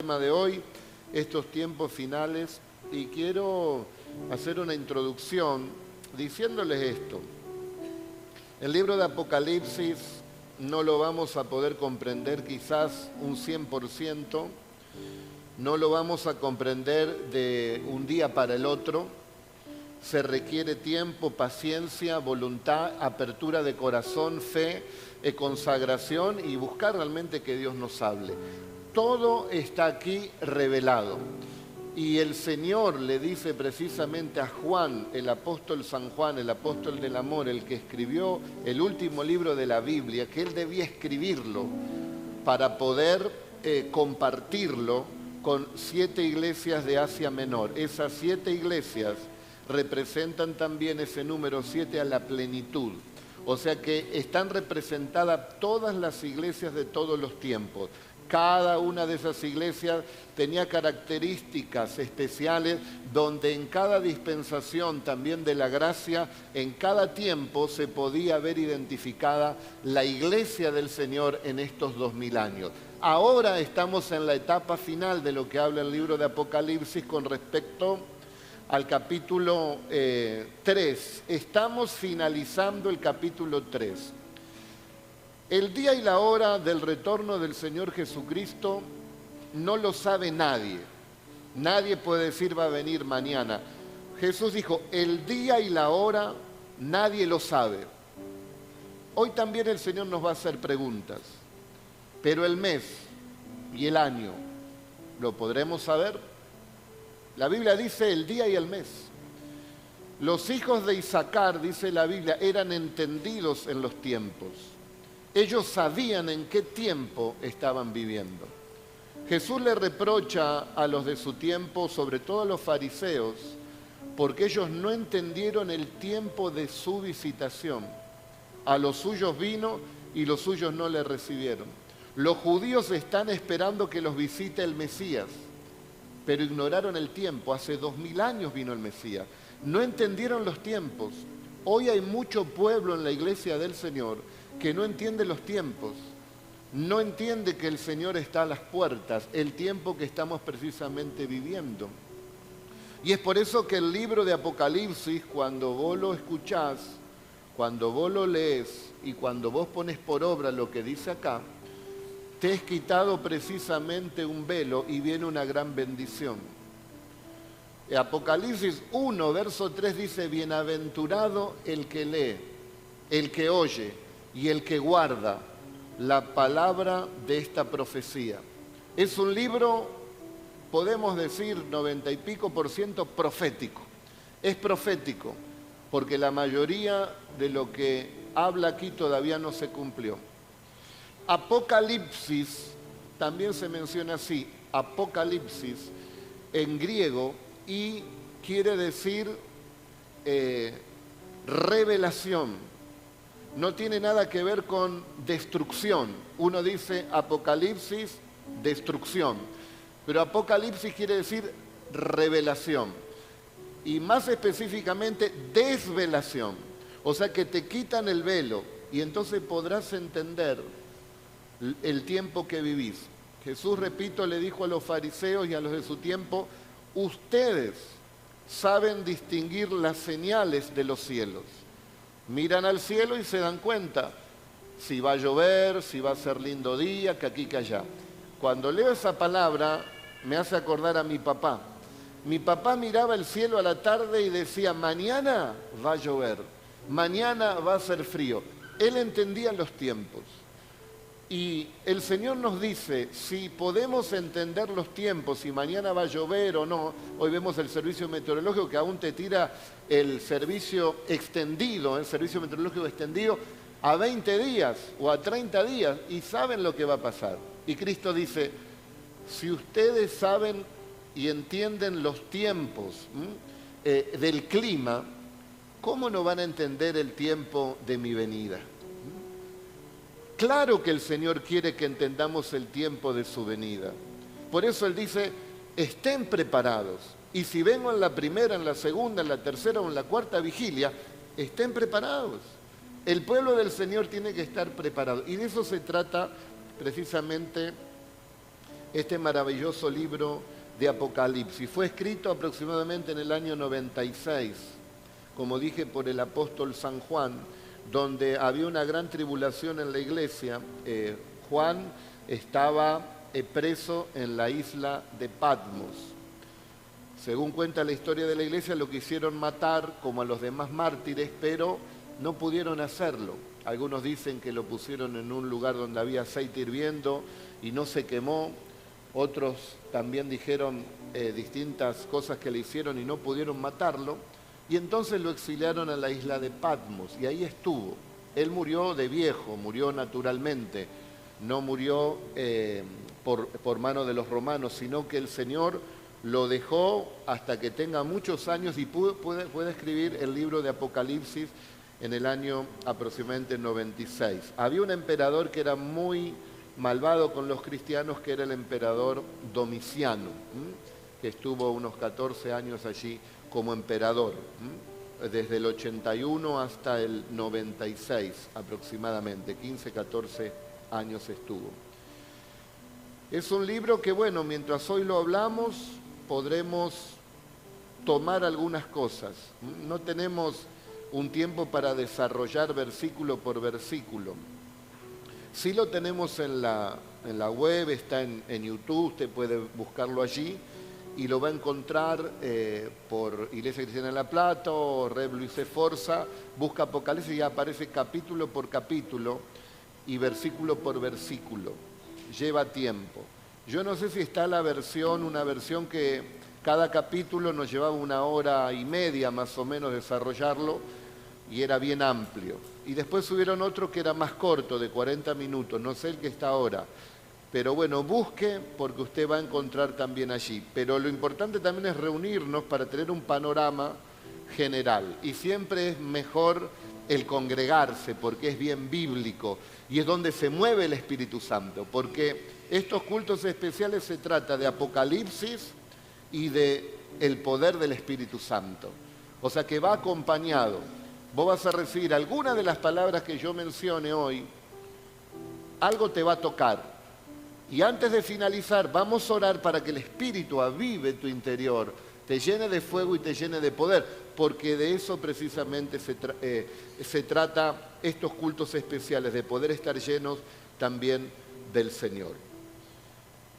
tema de hoy, estos tiempos finales, y quiero hacer una introducción diciéndoles esto. El libro de Apocalipsis no lo vamos a poder comprender quizás un 100%, no lo vamos a comprender de un día para el otro. Se requiere tiempo, paciencia, voluntad, apertura de corazón, fe, consagración y buscar realmente que Dios nos hable. Todo está aquí revelado. Y el Señor le dice precisamente a Juan, el apóstol San Juan, el apóstol del amor, el que escribió el último libro de la Biblia, que él debía escribirlo para poder compartirlo con 7 iglesias de Asia Menor. Esas 7 iglesias representan también ese número 7 a la plenitud. O sea que están representadas todas las iglesias de todos los tiempos. Cada una de esas iglesias tenía características especiales donde en cada dispensación también de la gracia, en cada tiempo se podía ver identificada la iglesia del Señor en estos 2000 años. Ahora estamos en la etapa final de lo que habla el libro de Apocalipsis con respecto al capítulo 3. Estamos finalizando el capítulo 3. El día y la hora del retorno del Señor Jesucristo no lo sabe nadie. Nadie puede decir va a venir mañana. Jesús dijo, el día y la hora nadie lo sabe. Hoy también el Señor nos va a hacer preguntas, pero el mes y el año, ¿lo podremos saber? La Biblia dice el día y el mes. Los hijos de Isaacar, dice la Biblia, eran entendidos en los tiempos. Ellos sabían en qué tiempo estaban viviendo. Jesús le reprocha a los de su tiempo, sobre todo a los fariseos, porque ellos no entendieron el tiempo de su visitación. A los suyos vino y los suyos no le recibieron. Los judíos están esperando que los visite el Mesías, pero ignoraron el tiempo. Hace 2000 años vino el Mesías. No entendieron los tiempos. Hoy hay mucho pueblo en la iglesia del Señor que no entiende los tiempos, no entiende que el Señor está a las puertas, el tiempo que estamos precisamente viviendo. Y es por eso que el libro de Apocalipsis, cuando vos lo escuchás, cuando vos lo lees y cuando vos pones por obra lo que dice acá, te es quitado precisamente un velo y viene una gran bendición. Apocalipsis 1, verso 3 dice, bienaventurado el que lee, el que oye y el que guarda la palabra de esta profecía. Es un libro, podemos decir, 90 y pico % profético. Es profético, porque la mayoría de lo que habla aquí todavía no se cumplió. Apocalipsis, también se menciona así, Apocalipsis, en griego, y quiere decir revelación. No tiene nada que ver con destrucción. Uno dice Apocalipsis, destrucción. Pero Apocalipsis quiere decir revelación. Y más específicamente, desvelación. O sea que te quitan el velo y entonces podrás entender el tiempo que vivís. Jesús, repito, le dijo a los fariseos y a los de su tiempo, ustedes saben distinguir las señales de los cielos. Miran al cielo y se dan cuenta si va a llover, si va a ser lindo día, que aquí, que allá. Cuando leo esa palabra me hace acordar a mi papá. Mi papá miraba el cielo a la tarde y decía, mañana va a llover, mañana va a ser frío. Él entendía los tiempos. Y el Señor nos dice, si podemos entender los tiempos, si mañana va a llover o no, hoy vemos el servicio meteorológico que aún te tira el servicio extendido, el servicio meteorológico extendido a 20 días o a 30 días y saben lo que va a pasar. Y Cristo dice, si ustedes saben y entienden los tiempos del clima, ¿cómo no van a entender el tiempo de mi venida? Claro que el Señor quiere que entendamos el tiempo de su venida. Por eso Él dice, estén preparados. Y si vengo en la primera, en la segunda, en la tercera o en la cuarta vigilia, estén preparados. El pueblo del Señor tiene que estar preparado. Y de eso se trata precisamente este maravilloso libro de Apocalipsis. Fue escrito aproximadamente en el año 96, como dije, por el apóstol San Juan, donde había una gran tribulación en la iglesia. Juan estaba preso en la isla de Patmos. Según cuenta la historia de la iglesia, lo quisieron matar como a los demás mártires, pero no pudieron hacerlo. Algunos dicen que lo pusieron en un lugar donde había aceite hirviendo y no se quemó. Otros también dijeron distintas cosas que le hicieron y no pudieron matarlo. Y entonces lo exiliaron a la isla de Patmos y ahí estuvo. Él murió de viejo, murió naturalmente. No murió por mano de los romanos, sino que el Señor lo dejó hasta que tenga muchos años y puede escribir el libro de Apocalipsis en el año aproximadamente 96. Había un emperador que era muy malvado con los cristianos, que era el emperador Domiciano, que estuvo unos 14 años allí como emperador, desde el 81 hasta el 96 aproximadamente, 15, 14 años estuvo. Es un libro que, bueno, mientras hoy lo hablamos, podremos tomar algunas cosas. No tenemos un tiempo para desarrollar versículo por versículo. Sí lo tenemos en la web, está en YouTube, usted puede buscarlo allí y lo va a encontrar por Iglesia Cristiana de La Plata o Rev Luis E. Forza, busca Apocalipsis y aparece capítulo por capítulo y versículo por versículo. Lleva tiempo. Yo no sé si está una versión que cada capítulo nos llevaba 1 hora y media más o menos desarrollarlo y era bien amplio. Y después subieron otro que era más corto, de 40 minutos, no sé el que está ahora. Pero bueno, busque porque usted va a encontrar también allí. Pero lo importante también es reunirnos para tener un panorama general. Y siempre es mejor el congregarse porque es bien bíblico y es donde se mueve el Espíritu Santo. Porque estos cultos especiales se trata de Apocalipsis y de el poder del Espíritu Santo. O sea que va acompañado. Vos vas a recibir alguna de las palabras que yo mencione hoy, algo te va a tocar. Y antes de finalizar, vamos a orar para que el Espíritu avive tu interior, te llene de fuego y te llene de poder, porque de eso precisamente se trata estos cultos especiales, de poder estar llenos también del Señor.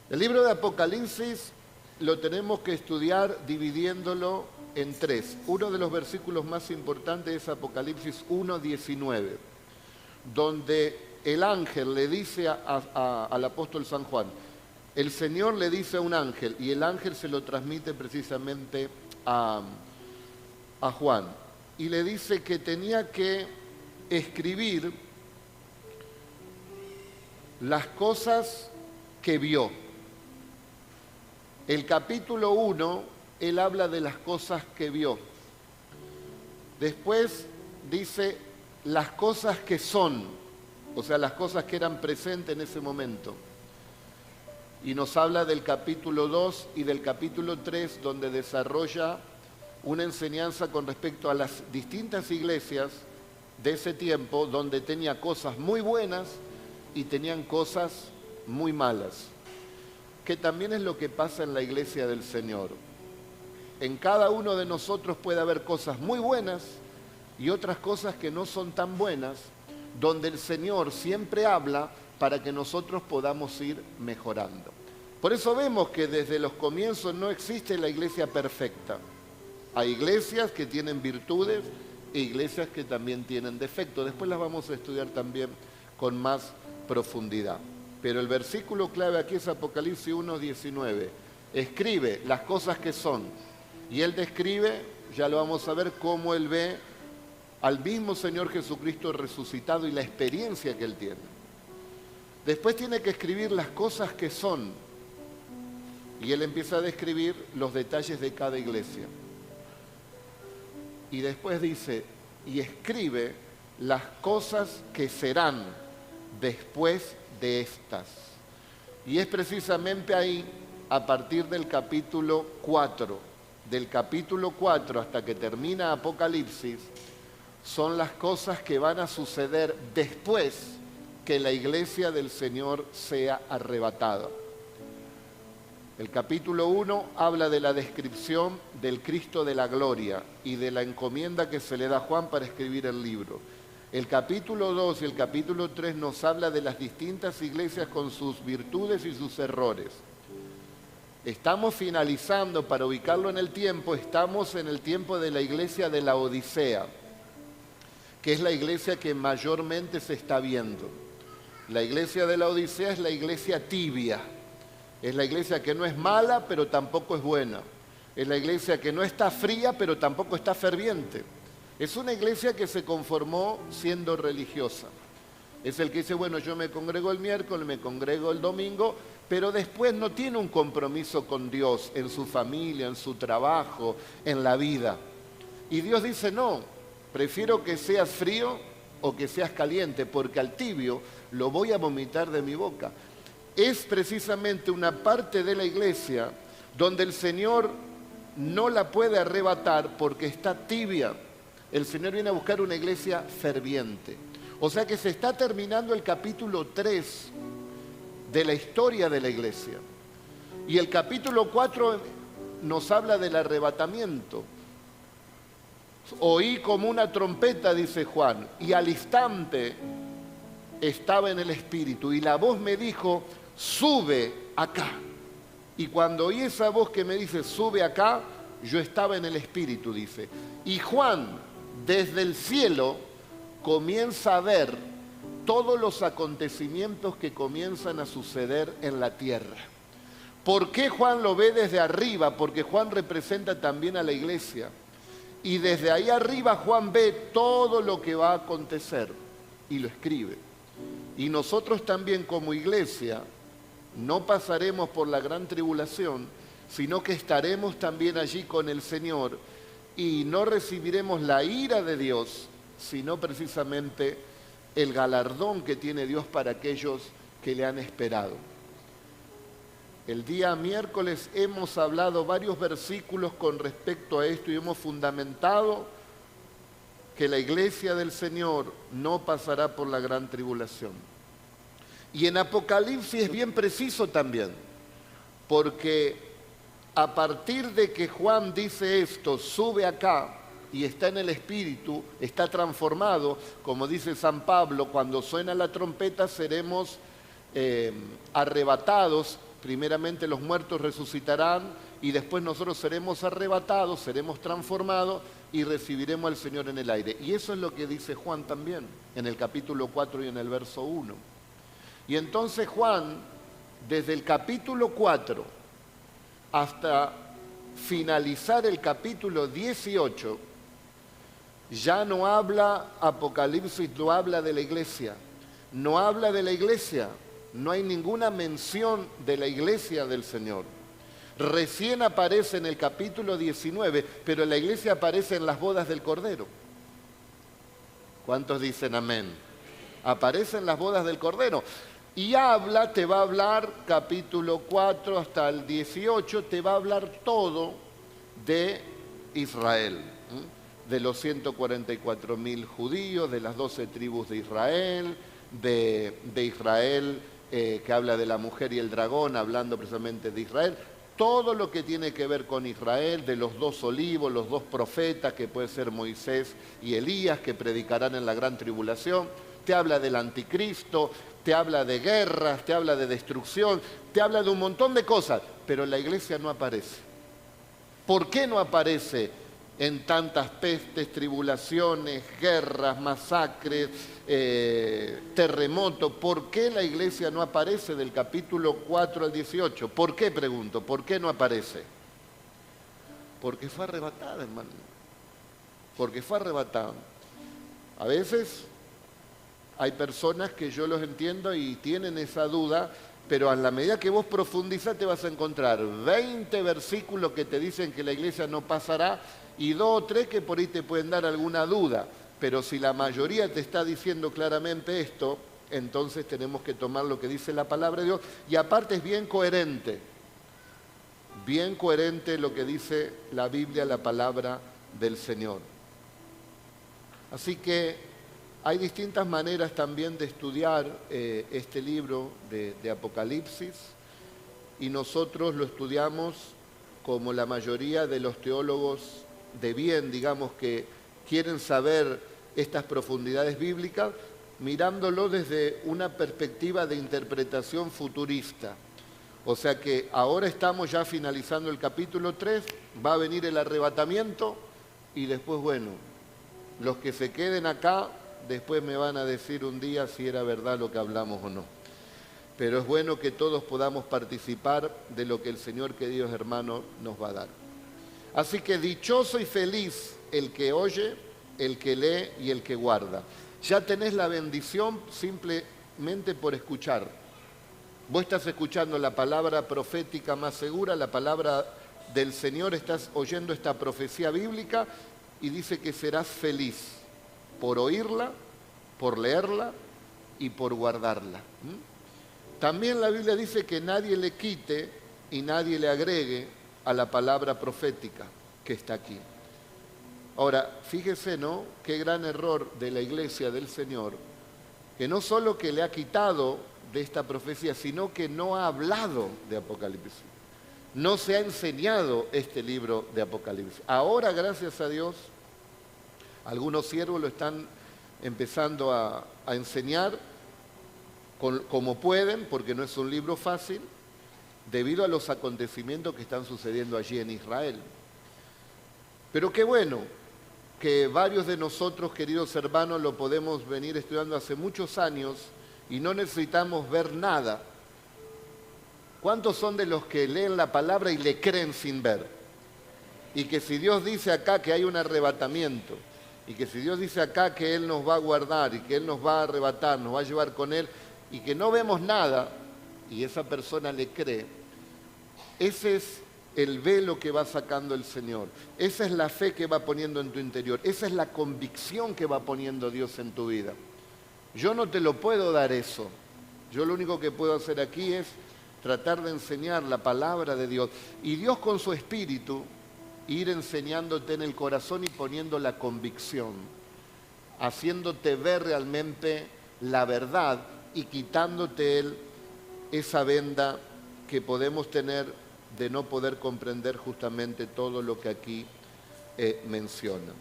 El libro de Apocalipsis lo tenemos que estudiar dividiéndolo en 3. Uno de los versículos más importantes es Apocalipsis 1:19, donde el ángel le dice al apóstol San Juan, el Señor le dice a un ángel, y el ángel se lo transmite precisamente a Juan, y le dice que tenía que escribir las cosas que vio. El capítulo 1, él habla de las cosas que vio. Después dice las cosas que son, o sea, las cosas que eran presentes en ese momento. Y nos habla del capítulo 2 y del capítulo 3, donde desarrolla una enseñanza con respecto a las distintas iglesias de ese tiempo, donde tenía cosas muy buenas y tenían cosas muy malas, que también es lo que pasa en la iglesia del Señor. En cada uno de nosotros puede haber cosas muy buenas y otras cosas que no son tan buenas, donde el Señor siempre habla para que nosotros podamos ir mejorando. Por eso vemos que desde los comienzos no existe la iglesia perfecta. Hay iglesias que tienen virtudes e iglesias que también tienen defectos. Después las vamos a estudiar también con más profundidad. Pero el versículo clave aquí es Apocalipsis 1:19. Escribe las cosas que son. Y él describe, ya lo vamos a ver, cómo él ve al mismo Señor Jesucristo resucitado y la experiencia que él tiene. Después tiene que escribir las cosas que son. Y él empieza a describir los detalles de cada iglesia. Y después dice, y escribe las cosas que serán después de estas. Y es precisamente ahí, a partir del capítulo 4, del capítulo 4 hasta que termina Apocalipsis, son las cosas que van a suceder después que la iglesia del Señor sea arrebatada. El capítulo 1 habla de la descripción del Cristo de la gloria y de la encomienda que se le da a Juan para escribir el libro. El capítulo 2 y el capítulo 3 nos habla de las distintas iglesias con sus virtudes y sus errores. Estamos finalizando, para ubicarlo en el tiempo, estamos en el tiempo de la iglesia de la Odisea, que es la iglesia que mayormente se está viendo. La iglesia de la Odisea es la iglesia tibia. Es la iglesia que no es mala, pero tampoco es buena. Es la iglesia que no está fría, pero tampoco está ferviente. Es una iglesia que se conformó siendo religiosa. Es el que dice, bueno, yo me congrego el miércoles, me congrego el domingo, pero después no tiene un compromiso con Dios en su familia, en su trabajo, en la vida. Y Dios dice, no, prefiero que seas frío o que seas caliente, porque al tibio lo voy a vomitar de mi boca. Es precisamente una parte de la iglesia donde el Señor no la puede arrebatar porque está tibia. El Señor viene a buscar una iglesia ferviente. O sea que se está terminando el capítulo 3 de la historia de la iglesia. Y el capítulo 4 nos habla del arrebatamiento. Oí como una trompeta, dice Juan, y al instante estaba en el Espíritu. Y la voz me dijo, sube acá. Y cuando oí esa voz que me dice, sube acá, yo estaba en el Espíritu, dice. Y Juan, desde el cielo, comienza a ver todos los acontecimientos que comienzan a suceder en la tierra. ¿Por qué Juan lo ve desde arriba? Porque Juan representa también a la iglesia. Y desde ahí arriba Juan ve todo lo que va a acontecer y lo escribe. Y nosotros también como iglesia no pasaremos por la gran tribulación, sino que estaremos también allí con el Señor y no recibiremos la ira de Dios, sino precisamente el galardón que tiene Dios para aquellos que le han esperado. El día miércoles hemos hablado varios versículos con respecto a esto y hemos fundamentado que la iglesia del Señor no pasará por la gran tribulación. Y en Apocalipsis es bien preciso también, porque a partir de que Juan dice esto, sube acá y está en el Espíritu, está transformado, como dice San Pablo, cuando suena la trompeta seremos arrebatados. Primeramente los muertos resucitarán y después nosotros seremos arrebatados, seremos transformados y recibiremos al Señor en el aire. Y eso es lo que dice Juan también, en el capítulo 4 y en el verso 1. Y entonces Juan, desde el capítulo 4 hasta finalizar el capítulo 18, ya no habla Apocalipsis, no habla de la iglesia. No habla de la iglesia. No hay ninguna mención de la iglesia del Señor. Recién aparece en el capítulo 19, pero la iglesia aparece en las bodas del Cordero. ¿Cuántos dicen amén? Aparece en las bodas del Cordero. Y habla, te va a hablar, capítulo 4 hasta el 18, te va a hablar todo de Israel, de los 144.000 judíos, de las 12 tribus de Israel, de Israel, que habla de la mujer y el dragón, hablando precisamente de Israel, todo lo que tiene que ver con Israel, de los 2 olivos, los 2 profetas, que puede ser Moisés y Elías, que predicarán en la gran tribulación, te habla del anticristo, te habla de guerras, te habla de destrucción, te habla de un montón de cosas, pero la iglesia no aparece. ¿Por qué no aparece en tantas pestes, tribulaciones, guerras, masacres, terremotos? ¿Por qué la iglesia no aparece del capítulo 4 al 18? ¿Por qué, pregunto? ¿Por qué no aparece? Porque fue arrebatada, hermano. Porque fue arrebatada. A veces hay personas que yo los entiendo y tienen esa duda, pero a la medida que vos profundizás te vas a encontrar 20 versículos que te dicen que la iglesia no pasará y 2 o 3 que por ahí te pueden dar alguna duda. Pero si la mayoría te está diciendo claramente esto, entonces tenemos que tomar lo que dice la palabra de Dios. Y aparte es bien coherente lo que dice la Biblia, la palabra del Señor. Así que hay distintas maneras también de estudiar este libro de Apocalipsis y nosotros lo estudiamos como la mayoría de los teólogos de bien, digamos, que quieren saber estas profundidades bíblicas, mirándolo desde una perspectiva de interpretación futurista. O sea que ahora estamos ya finalizando el capítulo 3, va a venir el arrebatamiento y después, bueno, los que se queden acá, después me van a decir un día si era verdad lo que hablamos o no. Pero es bueno que todos podamos participar de lo que el Señor, queridos hermanos, nos va a dar. Así que dichoso y feliz el que oye, el que lee y el que guarda. Ya tenés la bendición simplemente por escuchar. Vos estás escuchando la palabra profética más segura, la palabra del Señor, estás oyendo esta profecía bíblica y dice que serás feliz por oírla, por leerla y por guardarla. También la Biblia dice que nadie le quite y nadie le agregue a la palabra profética que está aquí. Ahora, fíjese, ¿no? Qué gran error de la iglesia del Señor, que no solo que le ha quitado de esta profecía, sino que no ha hablado de Apocalipsis. No se ha enseñado este libro de Apocalipsis. Ahora, gracias a Dios, algunos siervos lo están empezando a enseñar como pueden, porque no es un libro fácil, debido a los acontecimientos que están sucediendo allí en Israel. Pero qué bueno que varios de nosotros, queridos hermanos, lo podemos venir estudiando hace muchos años y no necesitamos ver nada. ¿Cuántos son de los que leen la palabra y le creen sin ver? Y que si Dios dice acá que hay un arrebatamiento, y que si Dios dice acá que Él nos va a guardar y que Él nos va a arrebatar, nos va a llevar con Él, y que no vemos nada, y esa persona le cree, ese es el velo que va sacando el Señor. Esa es la fe que va poniendo en tu interior. Esa es la convicción que va poniendo Dios en tu vida. Yo no te lo puedo dar eso. Yo lo único que puedo hacer aquí es tratar de enseñar la palabra de Dios. Y Dios con su espíritu ir enseñándote en el corazón y poniendo la convicción, haciéndote ver realmente la verdad y quitándote Él esa venda que podemos tener de no poder comprender justamente todo lo que aquí menciona.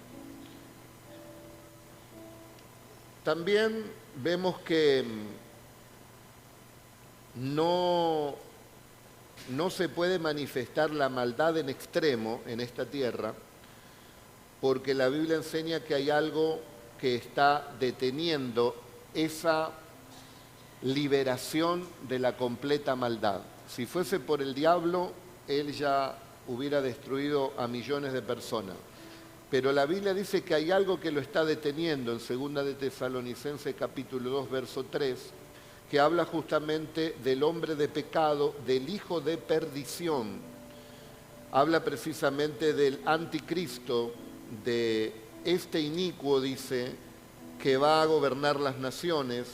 También vemos que no se puede manifestar la maldad en extremo en esta tierra, porque la Biblia enseña que hay algo que está deteniendo esa liberación de la completa maldad. Si fuese por el diablo, él ya hubiera destruido a millones de personas. Pero la Biblia dice que hay algo que lo está deteniendo en 2 de Tesalonicenses capítulo 2, verso 3, que habla justamente del hombre de pecado, del hijo de perdición. Habla precisamente del anticristo, de este inicuo, dice, que va a gobernar las naciones.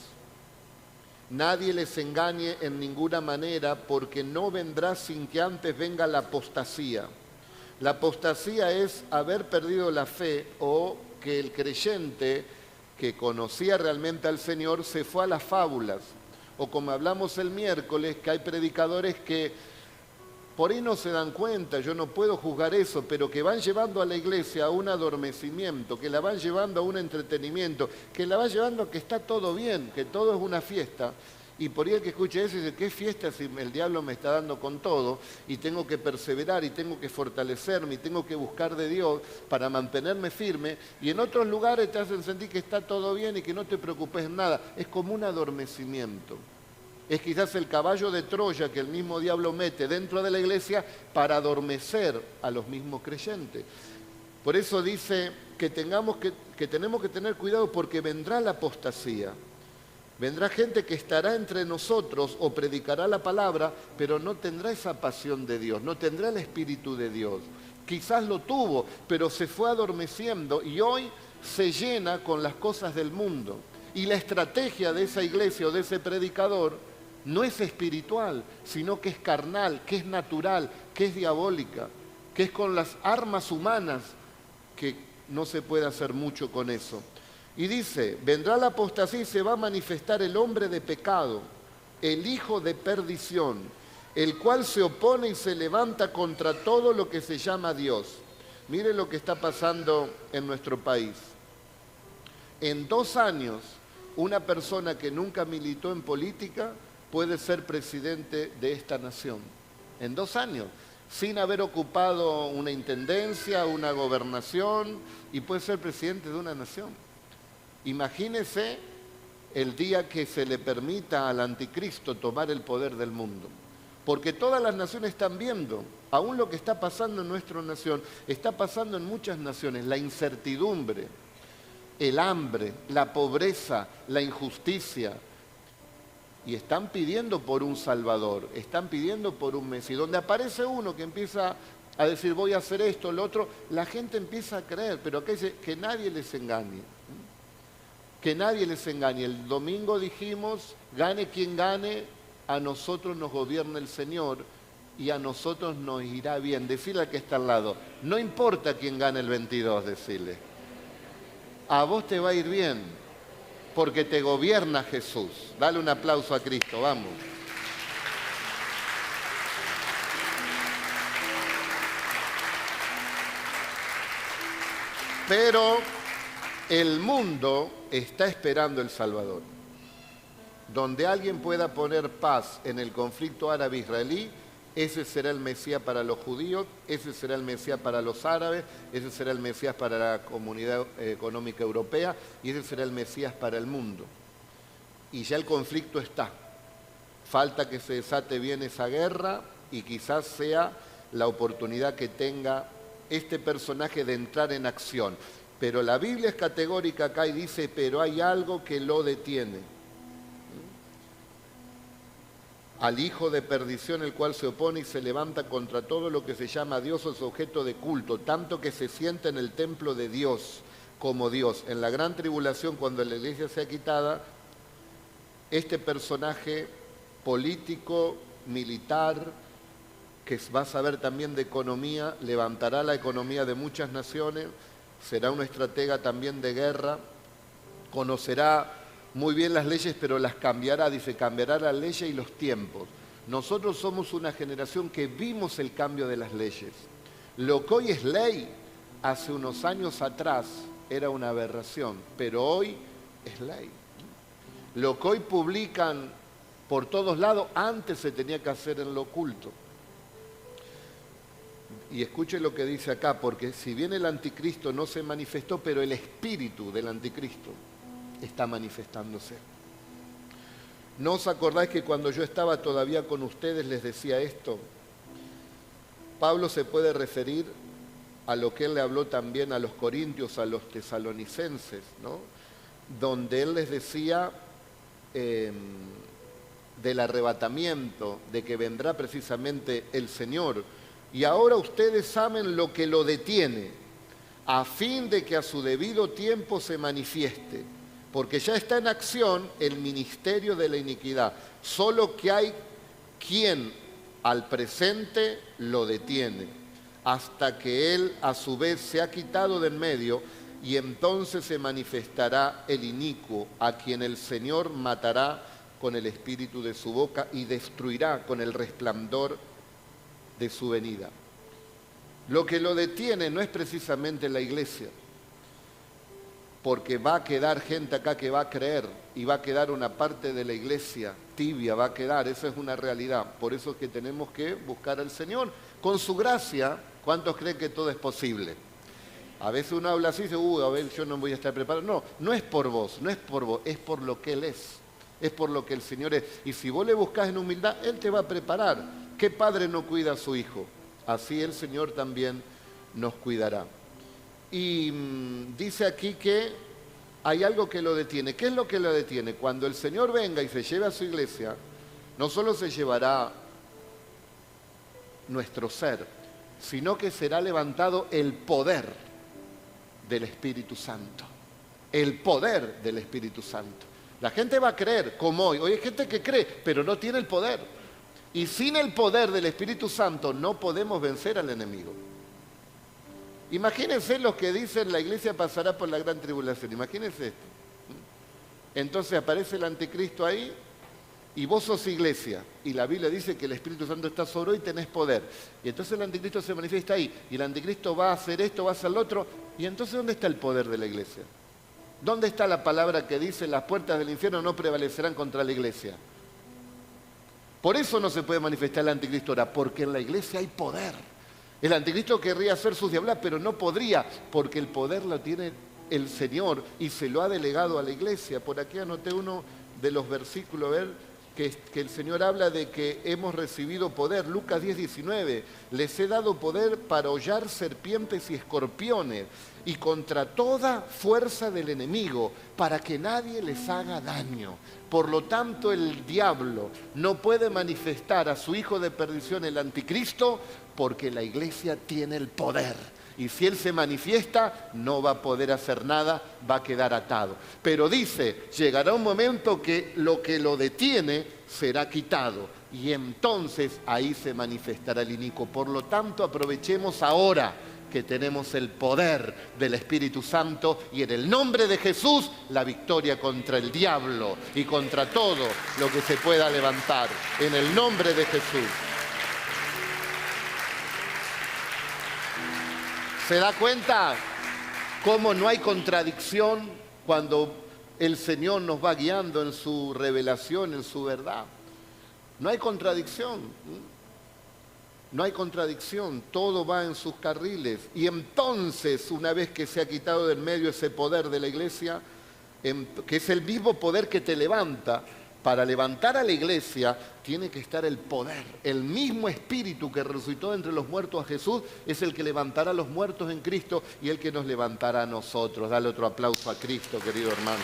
Nadie les engañe en ninguna manera, porque no vendrá sin que antes venga la apostasía. La apostasía es haber perdido la fe o que el creyente que conocía realmente al Señor se fue a las fábulas. O como hablamos el miércoles, que hay predicadores que por ahí no se dan cuenta, yo no puedo juzgar eso, pero que van llevando a la iglesia a un adormecimiento, que la van llevando a un entretenimiento, que la van llevando a que está todo bien, que todo es una fiesta. Y por ahí el que escuche eso dice, ¿qué fiesta si el diablo me está dando con todo? Y tengo que perseverar y tengo que fortalecerme y tengo que buscar de Dios para mantenerme firme. Y en otros lugares te hacen sentir que está todo bien y que no te preocupes en nada. Es como un adormecimiento. Es quizás el caballo de Troya que el mismo diablo mete dentro de la iglesia para adormecer a los mismos creyentes. Por eso dice que tenemos que tener cuidado, porque vendrá la apostasía. Vendrá gente que estará entre nosotros o predicará la palabra, pero no tendrá esa pasión de Dios, no tendrá el Espíritu de Dios. Quizás lo tuvo, pero se fue adormeciendo y hoy se llena con las cosas del mundo. Y la estrategia de esa iglesia o de ese predicador no es espiritual, sino que es carnal, que es natural, que es diabólica, que es con las armas humanas, que no se puede hacer mucho con eso. Y dice, vendrá la apostasía y se va a manifestar el hombre de pecado, el hijo de perdición, el cual se opone y se levanta contra todo lo que se llama Dios. Mire lo que está pasando en nuestro país. En 2 años, una persona que nunca militó en política puede ser presidente de esta nación. En 2 años, sin haber ocupado una intendencia, una gobernación, y puede ser presidente de una nación. Imagínese el día que se le permita al anticristo tomar el poder del mundo. Porque todas las naciones están viendo, aún lo que está pasando en nuestra nación, está pasando en muchas naciones, la incertidumbre, el hambre, la pobreza, la injusticia. Y están pidiendo por un Salvador, están pidiendo por un Mesías. Donde aparece uno que empieza a decir voy a hacer esto, lo otro, la gente empieza a creer, pero acá dice que nadie les engañe. Que nadie les engañe. El domingo dijimos, gane quien gane, a nosotros nos gobierna el Señor y a nosotros nos irá bien. Decirle al que está al lado, no importa quién gane el 22, decirle. A vos te va a ir bien, porque te gobierna Jesús. Dale un aplauso a Cristo, vamos. Pero el mundo está esperando el Salvador. Donde alguien pueda poner paz en el conflicto árabe-israelí, ese será el Mesías para los judíos, ese será el Mesías para los árabes, ese será el Mesías para la Comunidad Económica Europea y ese será el Mesías para el mundo. Y ya el conflicto está. Falta que se desate bien esa guerra y quizás sea la oportunidad que tenga este personaje de entrar en acción. Pero la Biblia es categórica acá y dice, pero hay algo que lo detiene. Al hijo de perdición, el cual se opone y se levanta contra todo lo que se llama Dios o es objeto de culto, tanto que se sienta en el templo de Dios como Dios. En la gran tribulación, cuando la iglesia sea quitada, este personaje político, militar, que va a saber también de economía, levantará la economía de muchas naciones, será un estratega también de guerra, conocerá muy bien las leyes, pero las cambiará, dice, cambiará las leyes y los tiempos. Nosotros somos una generación que vimos el cambio de las leyes. Lo que hoy es ley, hace unos años atrás era una aberración, pero hoy es ley. Lo que hoy publican por todos lados, antes se tenía que hacer en lo oculto. Y escuche lo que dice acá, porque si bien el anticristo no se manifestó, pero el espíritu del anticristo está manifestándose. ¿No os acordáis que cuando yo estaba todavía con ustedes les decía esto? Pablo se puede referir a lo que él le habló también a los corintios, a los tesalonicenses, ¿no? Donde él les decía del arrebatamiento, de que vendrá precisamente el Señor. Y ahora ustedes saben lo que lo detiene, a fin de que a su debido tiempo se manifieste. Porque ya está en acción el ministerio de la iniquidad. Solo que hay quien al presente lo detiene, hasta que él a su vez se ha quitado de en medio, y entonces se manifestará el inicuo, a quien el Señor matará con el espíritu de su boca y destruirá con el resplandor de su venida. Lo que lo detiene no es precisamente la iglesia, porque va a quedar gente acá que va a creer y va a quedar una parte de la iglesia tibia, va a quedar, esa es una realidad. Por eso es que tenemos que buscar al Señor. Con su gracia, ¿cuántos creen que todo es posible? A veces uno habla así y dice, a ver, yo no voy a estar preparado. No, no es por vos, no es por vos, es por lo que Él es por lo que el Señor es. Y si vos le buscás en humildad, Él te va a preparar. ¿Qué padre no cuida a su hijo? Así el Señor también nos cuidará. Y dice aquí que hay algo que lo detiene. ¿Qué es lo que lo detiene? Cuando el Señor venga y se lleve a su iglesia, no solo se llevará nuestro ser, sino que será levantado el poder del Espíritu Santo. El poder del Espíritu Santo. La gente va a creer, como hoy. Hoy hay gente que cree, pero no tiene el poder. Y sin el poder del Espíritu Santo no podemos vencer al enemigo. Imagínense los que dicen la iglesia pasará por la gran tribulación. Imagínense esto. Entonces aparece el anticristo ahí y vos sos iglesia, y la Biblia dice que el Espíritu Santo está sobre vos y tenés poder. Y entonces el anticristo se manifiesta ahí, y el anticristo va a hacer esto, va a hacer lo otro, y entonces ¿dónde está el poder de la iglesia? ¿Dónde está la palabra que dice las puertas del infierno no prevalecerán contra la iglesia? Por eso no se puede manifestar el anticristo ahora, porque en la iglesia hay poder. El anticristo querría hacer sus diablas, pero no podría, porque el poder lo tiene el Señor y se lo ha delegado a la iglesia. Por aquí anoté uno de los versículos, ver, que el Señor habla de que hemos recibido poder. Lucas 10:19, les he dado poder para hollar serpientes y escorpiones y contra toda fuerza del enemigo, para que nadie les haga daño. Por lo tanto, el diablo no puede manifestar a su hijo de perdición, el anticristo, porque la iglesia tiene el poder. Y si él se manifiesta, no va a poder hacer nada, va a quedar atado. Pero dice, llegará un momento que lo detiene será quitado. Y entonces ahí se manifestará el inicuo. Por lo tanto, aprovechemos ahora que tenemos el poder del Espíritu Santo y en el nombre de Jesús la victoria contra el diablo y contra todo lo que se pueda levantar. En el nombre de Jesús. ¿Se da cuenta cómo no hay contradicción cuando el Señor nos va guiando en su revelación, en su verdad? No hay contradicción. No hay contradicción, todo va en sus carriles. Y entonces, una vez que se ha quitado del medio ese poder de la iglesia, que es el mismo poder que te levanta, para levantar a la iglesia tiene que estar el poder. El mismo Espíritu que resucitó entre los muertos a Jesús es el que levantará a los muertos en Cristo y el que nos levantará a nosotros. Dale otro aplauso a Cristo, querido hermano.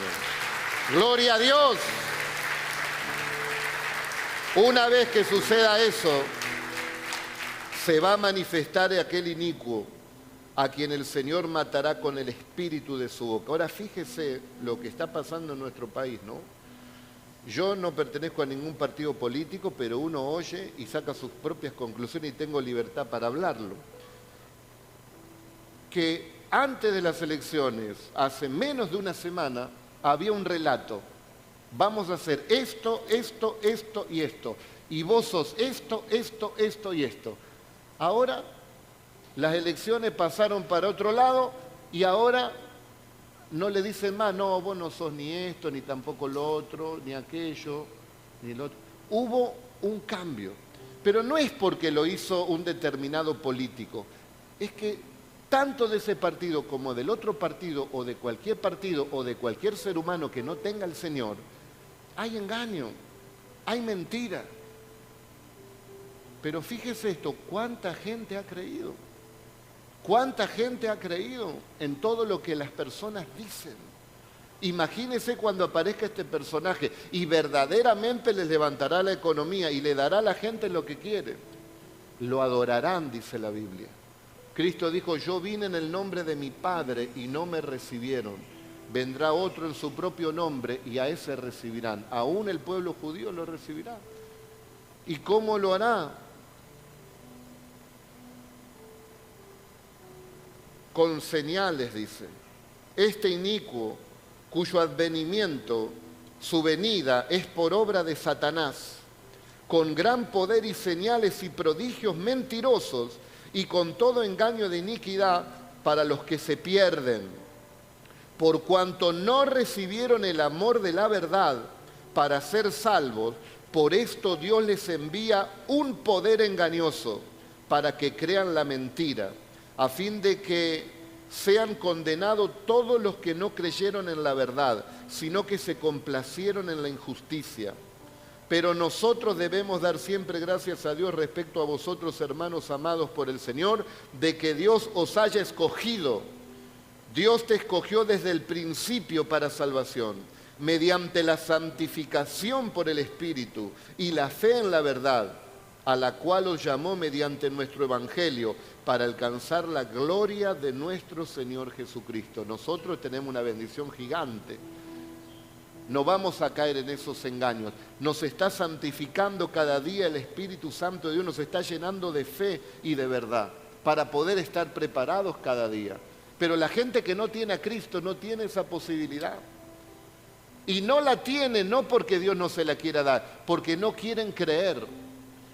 ¡Gloria a Dios! Una vez que suceda eso, se va a manifestar aquel inicuo a quien el Señor matará con el espíritu de su boca. Ahora fíjese lo que está pasando en nuestro país, ¿no? Yo no pertenezco a ningún partido político, pero uno oye y saca sus propias conclusiones y tengo libertad para hablarlo. Que antes de las elecciones, hace menos de una semana, había un relato. Vamos a hacer esto, esto, esto y esto. Y vos sos esto, esto, esto y esto. Ahora las elecciones pasaron para otro lado y ahora no le dicen más, no, vos no sos ni esto, ni tampoco lo otro, ni aquello, ni lo otro. Hubo un cambio, pero no es porque lo hizo un determinado político, es que tanto de ese partido como del otro partido o de cualquier ser humano que no tenga al Señor, hay engaño, hay mentira. Pero fíjese esto, ¿cuánta gente ha creído? ¿Cuánta gente ha creído en todo lo que las personas dicen? Imagínese cuando aparezca este personaje y verdaderamente les levantará la economía y le dará a la gente lo que quiere. Lo adorarán, dice la Biblia. Cristo dijo, yo vine en el nombre de mi Padre y no me recibieron. Vendrá otro en su propio nombre y a ese recibirán. Aún el pueblo judío lo recibirá. ¿Y cómo lo hará? Con señales, dice. Este inicuo, cuyo advenimiento, su venida, es por obra de Satanás, con gran poder y señales y prodigios mentirosos, y con todo engaño de iniquidad para los que se pierden, por cuanto no recibieron el amor de la verdad para ser salvos. Por esto Dios les envía un poder engañoso para que crean la mentira, a fin de que sean condenados todos los que no creyeron en la verdad, sino que se complacieron en la injusticia. Pero nosotros debemos dar siempre gracias a Dios respecto a vosotros, hermanos amados por el Señor, de que Dios os haya escogido. Dios te escogió desde el principio para salvación, mediante la santificación por el Espíritu y la fe en la verdad, a la cual os llamó mediante nuestro Evangelio, para alcanzar la gloria de nuestro Señor Jesucristo. Nosotros tenemos una bendición gigante. No vamos a caer en esos engaños. Nos está santificando cada día el Espíritu Santo de Dios, nos está llenando de fe y de verdad, para poder estar preparados cada día. Pero la gente que no tiene a Cristo no tiene esa posibilidad. Y no la tienen no porque Dios no se la quiera dar, porque no quieren creer.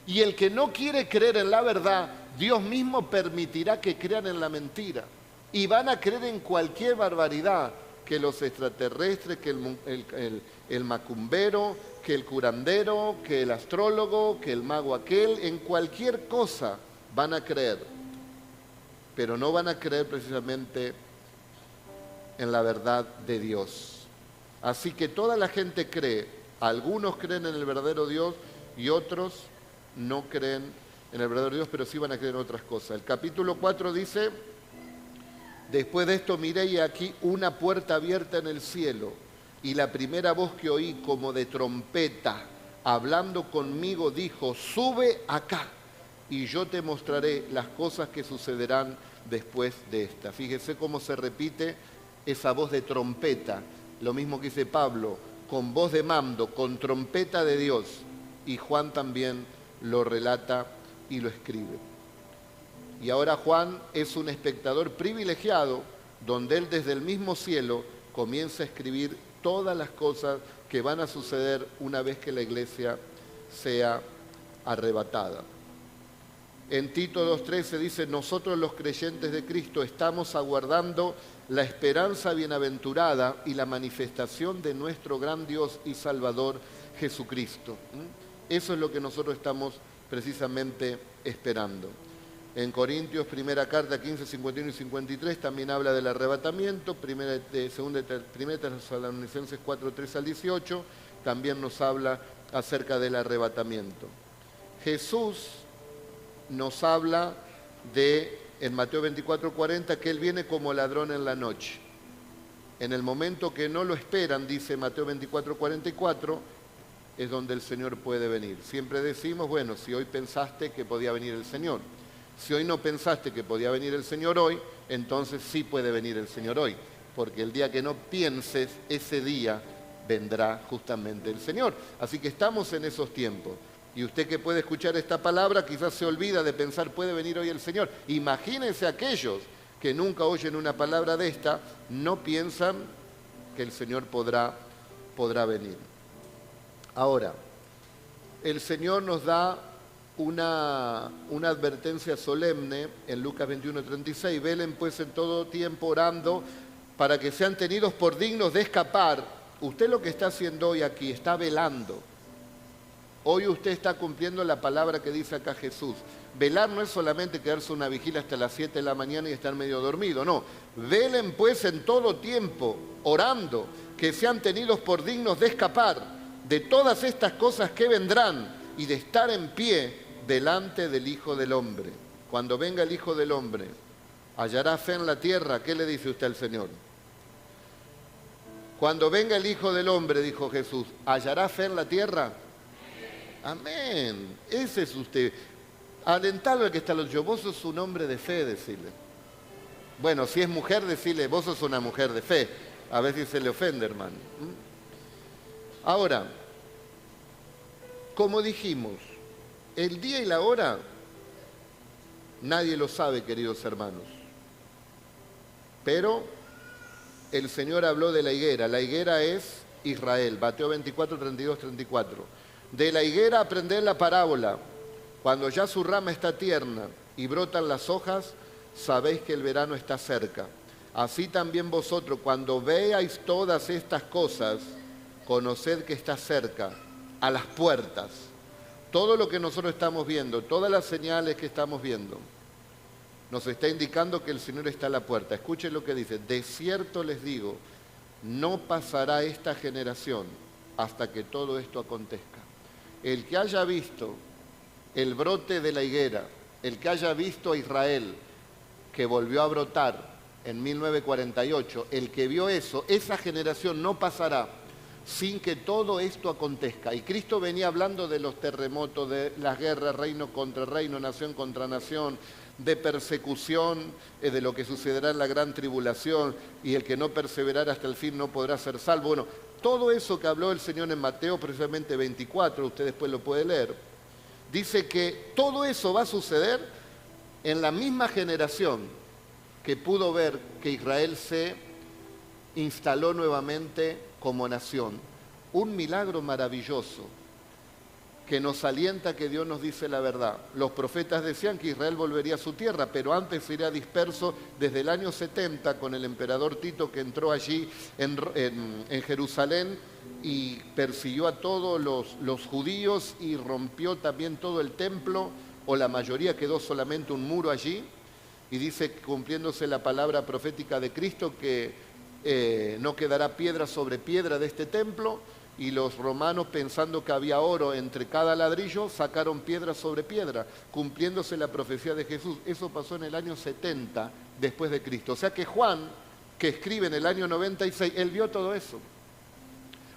Y el que no quiere creer en la verdad, Dios mismo permitirá que crean en la mentira. Y van a creer en cualquier barbaridad, que los extraterrestres, que el macumbero, que el curandero, que el astrólogo, que el mago aquel, en cualquier cosa van a creer. Pero no van a creer precisamente en la verdad de Dios. Así que toda la gente cree, algunos creen en el verdadero Dios y otros no creen en el verdadero Dios, pero sí van a creer en otras cosas. El capítulo 4 dice: después de esto miré y aquí una puerta abierta en el cielo, y la primera voz que oí como de trompeta, hablando conmigo, dijo: sube acá, y yo te mostraré las cosas que sucederán después de esta. Fíjese cómo se repite esa voz de trompeta, lo mismo que dice Pablo, con voz de mando, con trompeta de Dios, y Juan también lo relata y lo escribe. Y ahora Juan es un espectador privilegiado, donde él desde el mismo cielo comienza a escribir todas las cosas que van a suceder una vez que la iglesia sea arrebatada. En Tito 2:13 dice: nosotros los creyentes de Cristo estamos aguardando la esperanza bienaventurada y la manifestación de nuestro gran Dios y Salvador Jesucristo. Eso es lo que nosotros estamos precisamente esperando. En Corintios, primera carta 15, 51 y 53 también habla del arrebatamiento. Primera Tesalonicenses 4, 3 al 18 también nos habla acerca del arrebatamiento. Jesús nos habla en Mateo 24, 40, que Él viene como ladrón en la noche. En el momento que no lo esperan, dice Mateo 24, 44, es donde el Señor puede venir. Siempre decimos, bueno, si hoy pensaste que podía venir el Señor. Si hoy no pensaste que podía venir el Señor hoy, entonces sí puede venir el Señor hoy. Porque el día que no pienses, ese día vendrá justamente el Señor. Así que estamos en esos tiempos. Y usted que puede escuchar esta palabra, quizás se olvida de pensar, puede venir hoy el Señor. Imagínense aquellos que nunca oyen una palabra de esta, no piensan que el Señor podrá venir. Ahora, el Señor nos da una advertencia solemne en Lucas 21:36. Velen pues en todo tiempo orando para que sean tenidos por dignos de escapar. Usted lo que está haciendo hoy aquí, está velando. Hoy usted está cumpliendo la palabra que dice acá Jesús. Velar no es solamente quedarse una vigilia hasta las 7 de la mañana y estar medio dormido, no. Velen pues en todo tiempo, orando, que sean tenidos por dignos de escapar de todas estas cosas que vendrán y de estar en pie delante del Hijo del Hombre. Cuando venga el Hijo del Hombre, ¿hallará fe en la tierra? ¿Qué le dice usted al Señor? Cuando venga el Hijo del Hombre, dijo Jesús, ¿hallará fe en la tierra? Amén. Ese es usted. Alentalo al que está los yo. Vos sos un hombre de fe, decirle. Bueno, si es mujer, decirle, vos sos una mujer de fe. A ver si se le ofende, hermano. Ahora, como dijimos, el día y la hora, nadie lo sabe, queridos hermanos. Pero el Señor habló de la higuera. La higuera es Israel. Mateo 24, 32, 34. De la higuera aprended la parábola. Cuando ya su rama está tierna y brotan las hojas, sabéis que el verano está cerca. Así también vosotros, cuando veáis todas estas cosas, conoced que está cerca, a las puertas. Todo lo que nosotros estamos viendo, todas las señales que estamos viendo, nos está indicando que el Señor está a la puerta. Escuchen lo que dice: de cierto les digo, no pasará esta generación hasta que todo esto acontezca. El que haya visto el brote de la higuera, el que haya visto a Israel, que volvió a brotar en 1948, el que vio eso, esa generación no pasará sin que todo esto acontezca. Y Cristo venía hablando de los terremotos, de las guerras, reino contra reino, nación contra nación, de persecución, de lo que sucederá en la gran tribulación, y el que no perseverara hasta el fin no podrá ser salvo. Bueno, todo eso que habló el Señor en Mateo, precisamente 24, usted después lo puede leer, dice que todo eso va a suceder en la misma generación que pudo ver que Israel se instaló nuevamente como nación, un milagro maravilloso que nos alienta que Dios nos dice la verdad. Los profetas decían que Israel volvería a su tierra, pero antes sería disperso desde el año 70 con el emperador Tito, que entró allí en Jerusalén y persiguió a todos los judíos y rompió también todo el templo, o la mayoría, quedó solamente un muro allí. Y dice, cumpliéndose la palabra profética de Cristo, que no quedará piedra sobre piedra de este templo. Y los romanos, pensando que había oro entre cada ladrillo, sacaron piedra sobre piedra, cumpliéndose la profecía de Jesús. Eso pasó en el año 70 después de Cristo. O sea que Juan, que escribe en el año 96, él vio todo eso.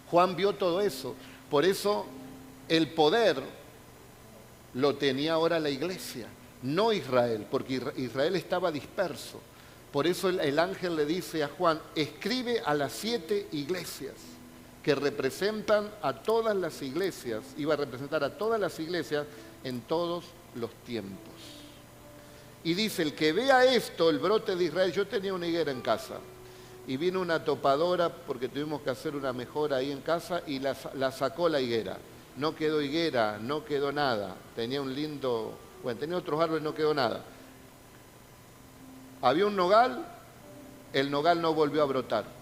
Juan vio todo eso. Por eso el poder lo tenía ahora la iglesia, no Israel, porque Israel estaba disperso. Por eso el ángel le dice a Juan, escribe a las 7 iglesias, que representan a todas las iglesias, iba a representar a todas las iglesias en todos los tiempos. Y dice, el que vea esto, el brote de Israel, yo tenía una higuera en casa, y vino una topadora, porque tuvimos que hacer una mejora ahí en casa, y la sacó la higuera. No quedó higuera, no quedó nada, tenía tenía otros árboles, no quedó nada. Había un nogal, el nogal no volvió a brotar.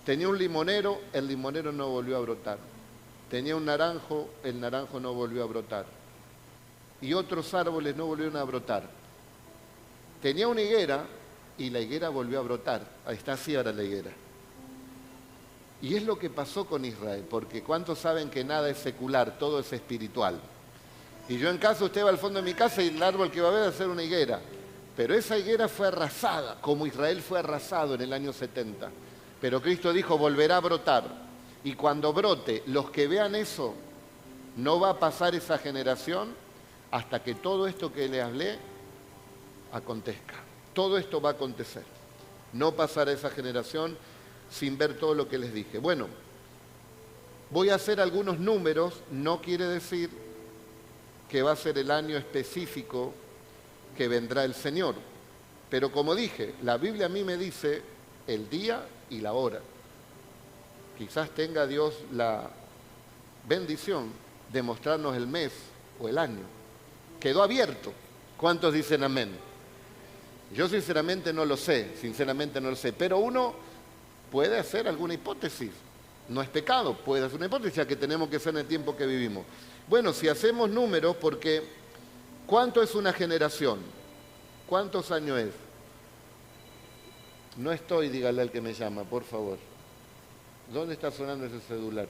Tenía un limonero, el limonero no volvió a brotar. Tenía un naranjo, el naranjo no volvió a brotar. Y otros árboles no volvieron a brotar. Tenía una higuera y la higuera volvió a brotar. Ahí está así ahora la higuera. Y es lo que pasó con Israel, porque ¿cuántos saben que nada es secular, todo es espiritual? Y yo en casa, usted va al fondo de mi casa y el árbol que va a ver va a ser una higuera. Pero esa higuera fue arrasada, como Israel fue arrasado en el año 70. Pero Cristo dijo, volverá a brotar. Y cuando brote, los que vean eso, no va a pasar esa generación hasta que todo esto que le hablé acontezca. Todo esto va a acontecer. No pasará esa generación sin ver todo lo que les dije. Bueno, voy a hacer algunos números, no quiere decir que va a ser el año específico que vendrá el Señor. Pero como dije, la Biblia a mí me dice el día y la hora. Quizás tenga Dios la bendición de mostrarnos el mes o el año. Quedó abierto. ¿Cuántos dicen amén? Yo sinceramente no lo sé, pero uno puede hacer alguna hipótesis. No es pecado, puede hacer una hipótesis, ya que tenemos que ser en el tiempo que vivimos. Bueno, si hacemos números, porque ¿cuánto es una generación? ¿Cuántos años es? No estoy, dígale al que me llama, por favor. ¿Dónde está sonando ese celular?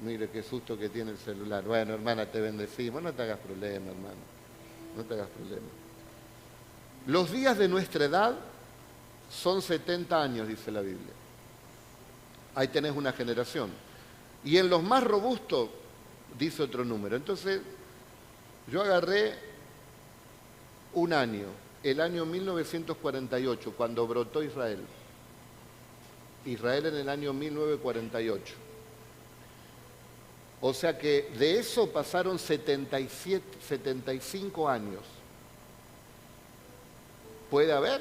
Mire qué susto que tiene el celular. Bueno, hermana, te bendecimos. No te hagas problema, hermano. No te hagas problema. Los días de nuestra edad son 70 años, dice la Biblia. Ahí tenés una generación. Y en los más robustos, dice otro número. Entonces, yo agarré un año, el año 1948, cuando brotó Israel. Israel en el año 1948. O sea que de eso pasaron 75 años. Puede haber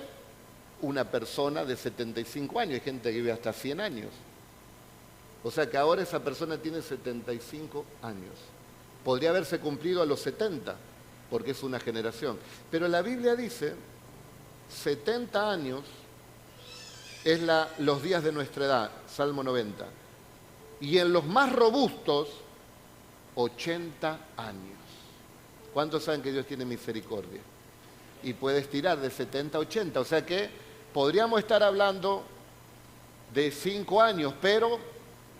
una persona de 75 años, hay gente que vive hasta 100 años. O sea que ahora esa persona tiene 75 años. Podría haberse cumplido a los 70, porque es una generación. Pero la Biblia dice, 70 años es los días de nuestra edad, Salmo 90. Y en los más robustos, 80 años. ¿Cuántos saben que Dios tiene misericordia? Y puede estirar de 70 a 80. O sea que podríamos estar hablando de 5 años, pero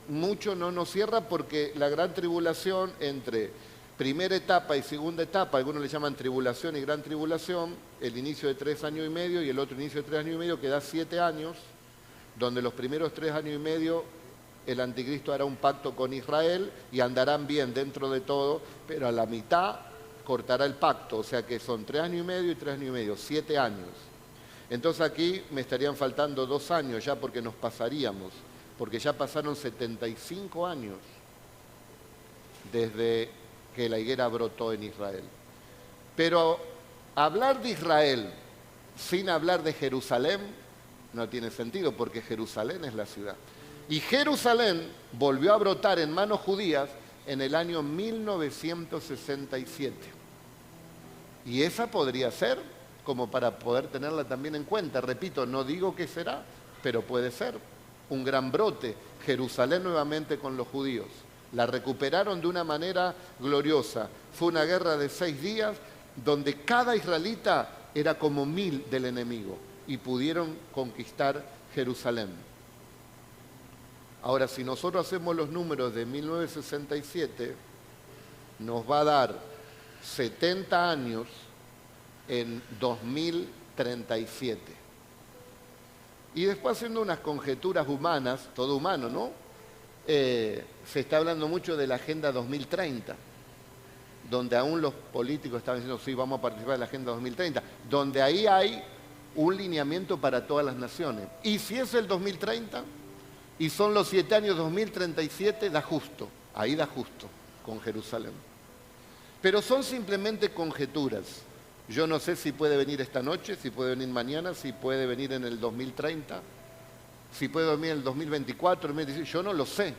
mucho no nos cierra porque la gran tribulación entre primera etapa y segunda etapa, algunos le llaman tribulación y gran tribulación, el inicio de 3 años y medio y el otro inicio de 3 años y medio, que da 7 años, donde los primeros 3 años y medio el anticristo hará un pacto con Israel y andarán bien dentro de todo, pero a la mitad cortará el pacto, o sea que son 3 años y medio y 3 años y medio, 7 años. Entonces aquí me estarían faltando 2 años ya porque nos pasaríamos, porque ya pasaron 75 años desde que la higuera brotó en Israel. Pero hablar de Israel sin hablar de Jerusalén no tiene sentido, porque Jerusalén es la ciudad. Y Jerusalén volvió a brotar en manos judías en el año 1967. Y esa podría ser, como para poder tenerla también en cuenta. Repito, no digo que será, pero puede ser un gran brote. Jerusalén nuevamente con los judíos. La recuperaron de una manera gloriosa. Fue una guerra de 6 días donde cada israelita era como 1000 del enemigo y pudieron conquistar Jerusalén. Ahora, si nosotros hacemos los números de 1967, nos va a dar 70 años en 2037. Y después, haciendo unas conjeturas humanas, todo humano, ¿no? Se está hablando mucho de la Agenda 2030, donde aún los políticos estaban diciendo, sí, vamos a participar en la Agenda 2030, donde ahí hay un lineamiento para todas las naciones. Y si es el 2030, y son los 7 años 2037, da justo, ahí da justo con Jerusalén. Pero son simplemente conjeturas. Yo no sé si puede venir esta noche, si puede venir mañana, si puede venir en el 2030, si puede venir en el 2024, yo no lo sé.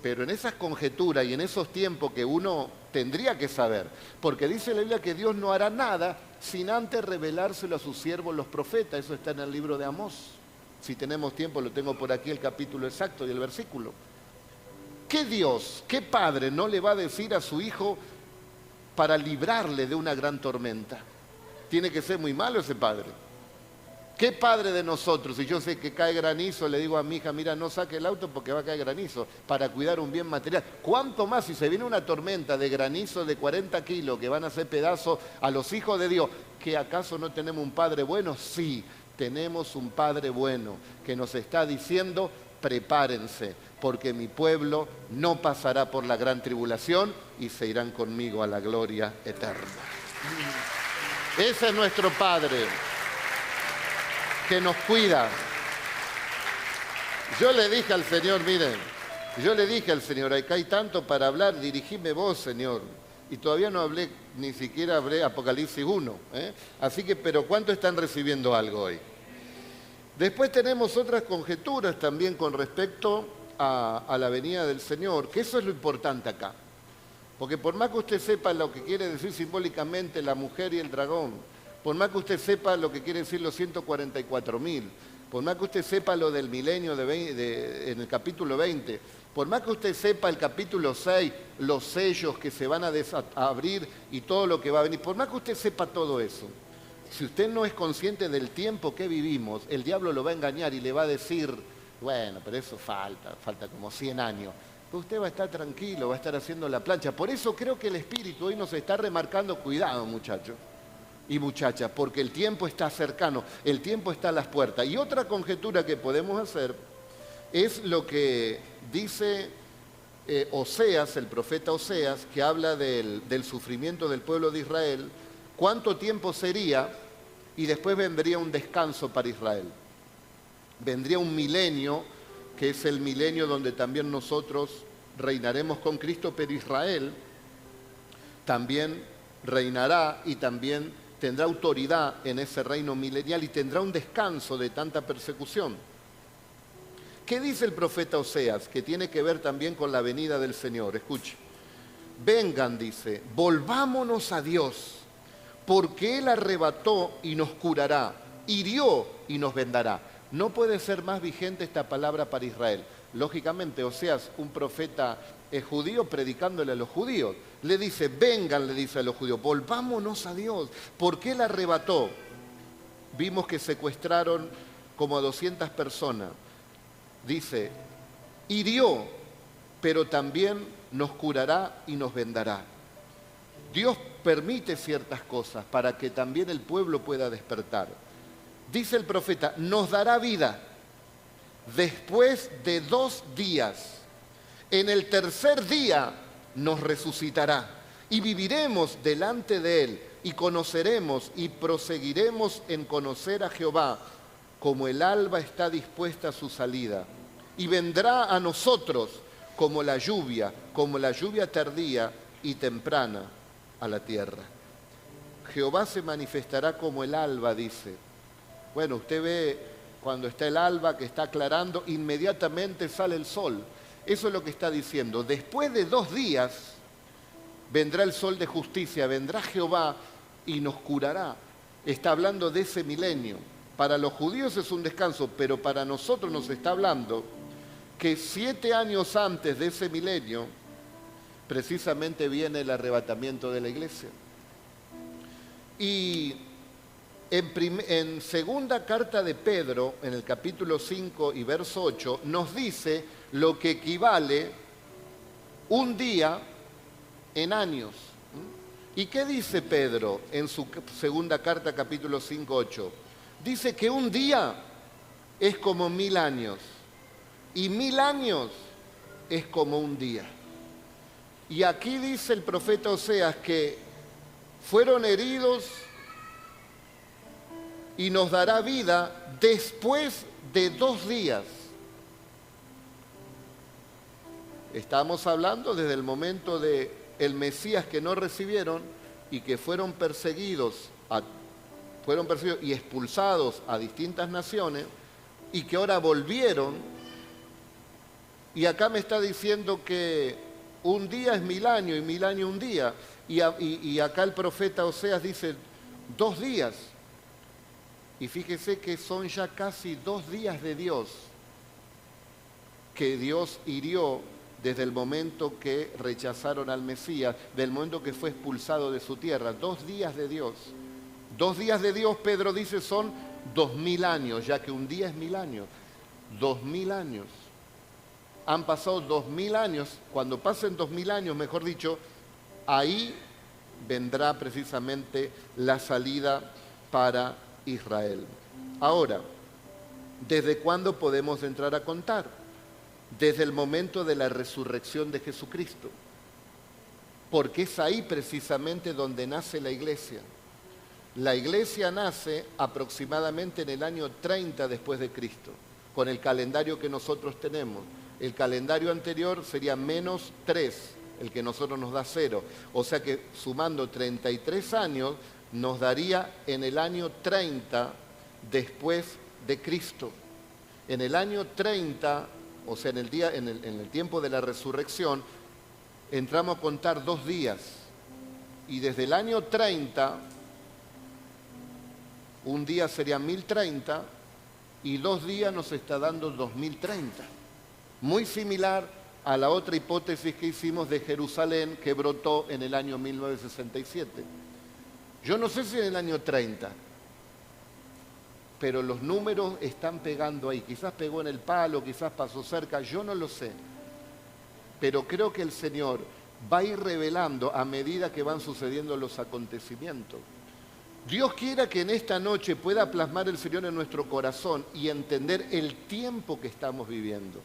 Pero en esas conjeturas y en esos tiempos que uno tendría que saber, porque dice la Biblia que Dios no hará nada sin antes revelárselo a sus siervos los profetas, eso está en el libro de Amós. Si tenemos tiempo, lo tengo por aquí el capítulo exacto y el versículo. ¿Qué Dios, qué padre no le va a decir a su hijo para librarle de una gran tormenta? Tiene que ser muy malo ese padre. ¿Qué padre de nosotros, si yo sé que cae granizo, le digo a mi hija, mira, no saque el auto porque va a caer granizo, para cuidar un bien material? ¿Cuánto más si se viene una tormenta de granizo de 40 kilos que van a hacer pedazos a los hijos de Dios? ¿Que acaso no tenemos un padre bueno? Sí, tenemos un Padre bueno que nos está diciendo, prepárense, porque mi pueblo no pasará por la gran tribulación y se irán conmigo a la gloria eterna. Ese es nuestro Padre, que nos cuida. Yo le dije al Señor, miren, acá hay tanto para hablar, dirigime vos, Señor. Y todavía no hablé, ni siquiera hablé Apocalipsis 1. Así que, pero ¿cuánto están recibiendo algo hoy? Después tenemos otras conjeturas también con respecto a la venida del Señor, que eso es lo importante acá. Porque por más que usted sepa lo que quiere decir simbólicamente la mujer y el dragón, por más que usted sepa lo que quiere decir los 144.000, por más que usted sepa lo del milenio en el capítulo 20, por más que usted sepa el capítulo 6, los sellos que se van a abrir y todo lo que va a venir, por más que usted sepa todo eso, si usted no es consciente del tiempo que vivimos, el diablo lo va a engañar y le va a decir, bueno, pero eso falta como 100 años. Pero usted va a estar tranquilo, va a estar haciendo la plancha. Por eso creo que el Espíritu hoy nos está remarcando, cuidado muchachos y muchachas, porque el tiempo está cercano, el tiempo está a las puertas. Y otra conjetura que podemos hacer es lo que dice Oseas, el profeta Oseas, que habla del sufrimiento del pueblo de Israel, cuánto tiempo sería y después vendría un descanso para Israel. Vendría un milenio, que es el milenio donde también nosotros reinaremos con Cristo, pero Israel también reinará y también tendrá autoridad en ese reino milenial y tendrá un descanso de tanta persecución. ¿Qué dice el profeta Oseas? Que tiene que ver también con la venida del Señor. Escuche. Vengan, dice, volvámonos a Dios, porque Él arrebató y nos curará, hirió y nos vendará. No puede ser más vigente esta palabra para Israel. Lógicamente, Oseas, un profeta judío predicándole a los judíos, le dice, vengan, le dice a los judíos, volvámonos a Dios, porque Él arrebató. Vimos que secuestraron como a 200 personas. Dice, hirió, pero también nos curará y nos vendará. Dios permite ciertas cosas para que también el pueblo pueda despertar. Dice el profeta, nos dará vida después de 2 días. En el tercer día nos resucitará y viviremos delante de Él y conoceremos y proseguiremos en conocer a Jehová como el alba está dispuesta a su salida. Y vendrá a nosotros como la lluvia tardía y temprana a la tierra. Jehová se manifestará como el alba, dice. Bueno, usted ve cuando está el alba, que está aclarando, inmediatamente sale el sol. Eso es lo que está diciendo. Después de 2 días vendrá el sol de justicia, vendrá Jehová y nos curará. Está hablando de ese milenio. Para los judíos es un descanso, pero para nosotros nos está hablando que 7 años antes de ese milenio, precisamente viene el arrebatamiento de la iglesia. Y en segunda carta de Pedro, en el capítulo 5 y verso 8, nos dice lo que equivale un día en años. ¿Y qué dice Pedro en su segunda carta, capítulo 5, 8? Dice que un día es como 1000 años y 1000 años es como un día. Y aquí dice el profeta Oseas que fueron heridos y nos dará vida después de 2 días. Estamos hablando desde el momento de el Mesías que no recibieron y que fueron perseguidos y expulsados a distintas naciones y que ahora volvieron. Y acá me está diciendo que un día es 1000 años y 1000 años un día. Y acá el profeta Oseas dice 2 días. Y fíjese que son ya casi 2 días de Dios que Dios hirió desde el momento que rechazaron al Mesías, del momento que fue expulsado de su tierra. 2 días de Dios. 2 días de Dios, Pedro dice, son 2000 años, ya que un día es 1000 años. 2000 años. Han pasado 2000 años. Cuando pasen 2000 años, mejor dicho, ahí vendrá precisamente la salida para Israel. Ahora, ¿desde cuándo podemos entrar a contar? Desde el momento de la resurrección de Jesucristo, porque es ahí precisamente donde nace la iglesia. La iglesia nace aproximadamente en el año 30 después de Cristo, con el calendario que nosotros tenemos. El calendario anterior sería -3, el que nosotros nos da 0. O sea que sumando 33 años nos daría en el año 30 después de Cristo. En el año 30, o sea, en el tiempo de la resurrección, entramos a contar 2 días. Y desde el año 30, un día sería 1030 y 2 días nos está dando 2030. Muy similar a la otra hipótesis que hicimos de Jerusalén, que brotó en el año 1967. Yo no sé si en el año 30, pero los números están pegando ahí. Quizás pegó en el palo, quizás pasó cerca, yo no lo sé. Pero creo que el Señor va a ir revelando a medida que van sucediendo los acontecimientos. Dios quiera que en esta noche pueda plasmar el Señor en nuestro corazón y entender el tiempo que estamos viviendo.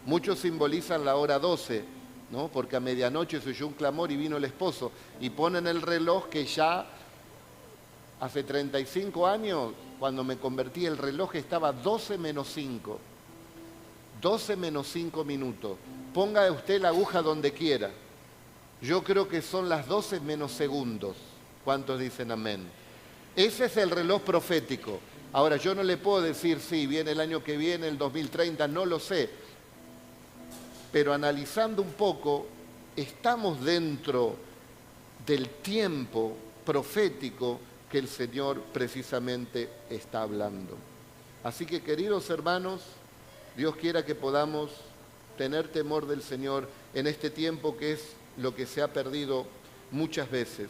Muchos simbolizan la hora 12, ¿no? Porque a medianoche se oyó un clamor y vino el esposo. Y ponen el reloj que ya hace 35 años, cuando me convertí, el reloj estaba 12 menos 5. 12 menos 5 minutos. Ponga usted la aguja donde quiera. Yo creo que son las 12 menos segundos. ¿Cuántos dicen amén? Ese es el reloj profético. Ahora, yo no le puedo decir, sí, viene el año que viene, el 2030, no lo sé. Pero analizando un poco, estamos dentro del tiempo profético que el Señor precisamente está hablando. Así que, queridos hermanos, Dios quiera que podamos tener temor del Señor en este tiempo que es lo que se ha perdido muchas veces.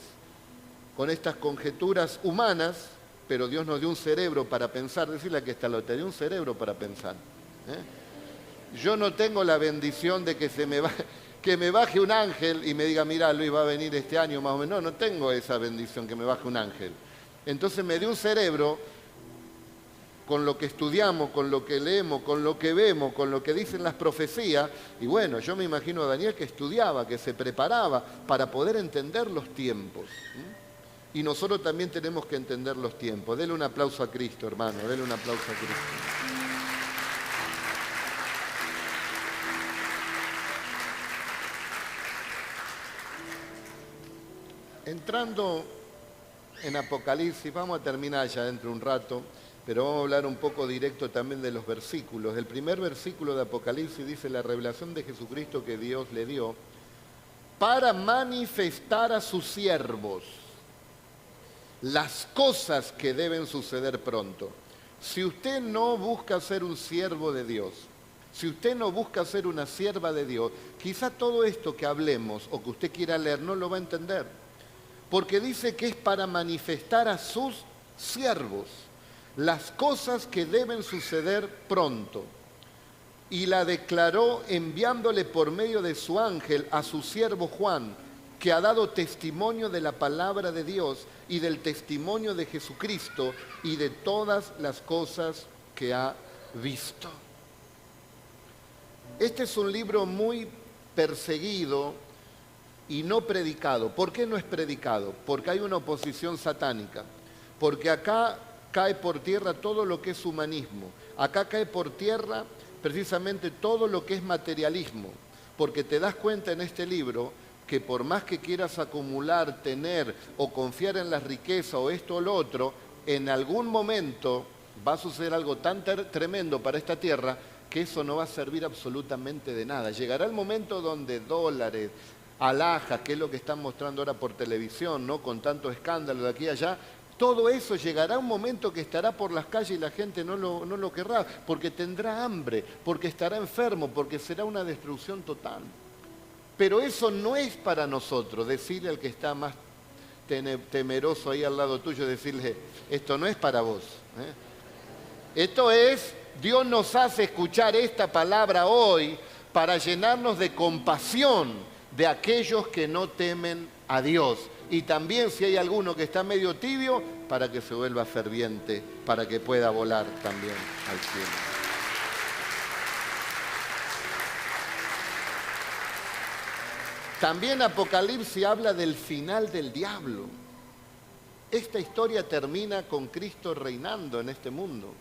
Con estas conjeturas humanas, pero Dios nos dio un cerebro para pensar. Decirle que está te dio un cerebro para pensar. Yo no tengo la bendición de que me baje un ángel y me diga, mira, Luis va a venir este año más o menos. No tengo esa bendición que me baje un ángel. Entonces me dio un cerebro con lo que estudiamos, con lo que leemos, con lo que vemos, con lo que dicen las profecías. Y bueno, yo me imagino a Daniel que estudiaba, que se preparaba para poder entender los tiempos. Y nosotros también tenemos que entender los tiempos. Dele un aplauso a Cristo, hermano, dele un aplauso a Cristo. Entrando en Apocalipsis, vamos a terminar ya dentro de un rato, pero vamos a hablar un poco directo también de los versículos. El primer versículo de Apocalipsis dice la revelación de Jesucristo que Dios le dio para manifestar a sus siervos las cosas que deben suceder pronto. Si usted no busca ser un siervo de Dios, si usted no busca ser una sierva de Dios, quizá todo esto que hablemos o que usted quiera leer no lo va a entender. Porque dice que es para manifestar a sus siervos las cosas que deben suceder pronto. Y la declaró enviándole por medio de su ángel a su siervo Juan, que ha dado testimonio de la palabra de Dios y del testimonio de Jesucristo y de todas las cosas que ha visto. Este es un libro muy perseguido y no predicado. ¿Por qué no es predicado? Porque hay una oposición satánica. Porque acá cae por tierra todo lo que es humanismo. Acá cae por tierra precisamente todo lo que es materialismo. Porque te das cuenta en este libro que por más que quieras acumular, tener o confiar en la riqueza o esto o lo otro, en algún momento va a suceder algo tan tremendo para esta tierra que eso no va a servir absolutamente de nada. Llegará el momento donde dólares, alhajas, que es lo que están mostrando ahora por televisión, ¿no? Con tanto escándalo de aquí y allá, todo eso llegará un momento que estará por las calles y la gente no lo querrá, porque tendrá hambre, porque estará enfermo, porque será una destrucción total. Pero eso no es para nosotros, decirle al que está más temeroso ahí al lado tuyo, decirle, esto no es para vos. Esto es, Dios nos hace escuchar esta palabra hoy para llenarnos de compasión de aquellos que no temen a Dios. Y también si hay alguno que está medio tibio, para que se vuelva ferviente, para que pueda volar también al cielo. También Apocalipsis habla del final del diablo. Esta historia termina con Cristo reinando en este mundo.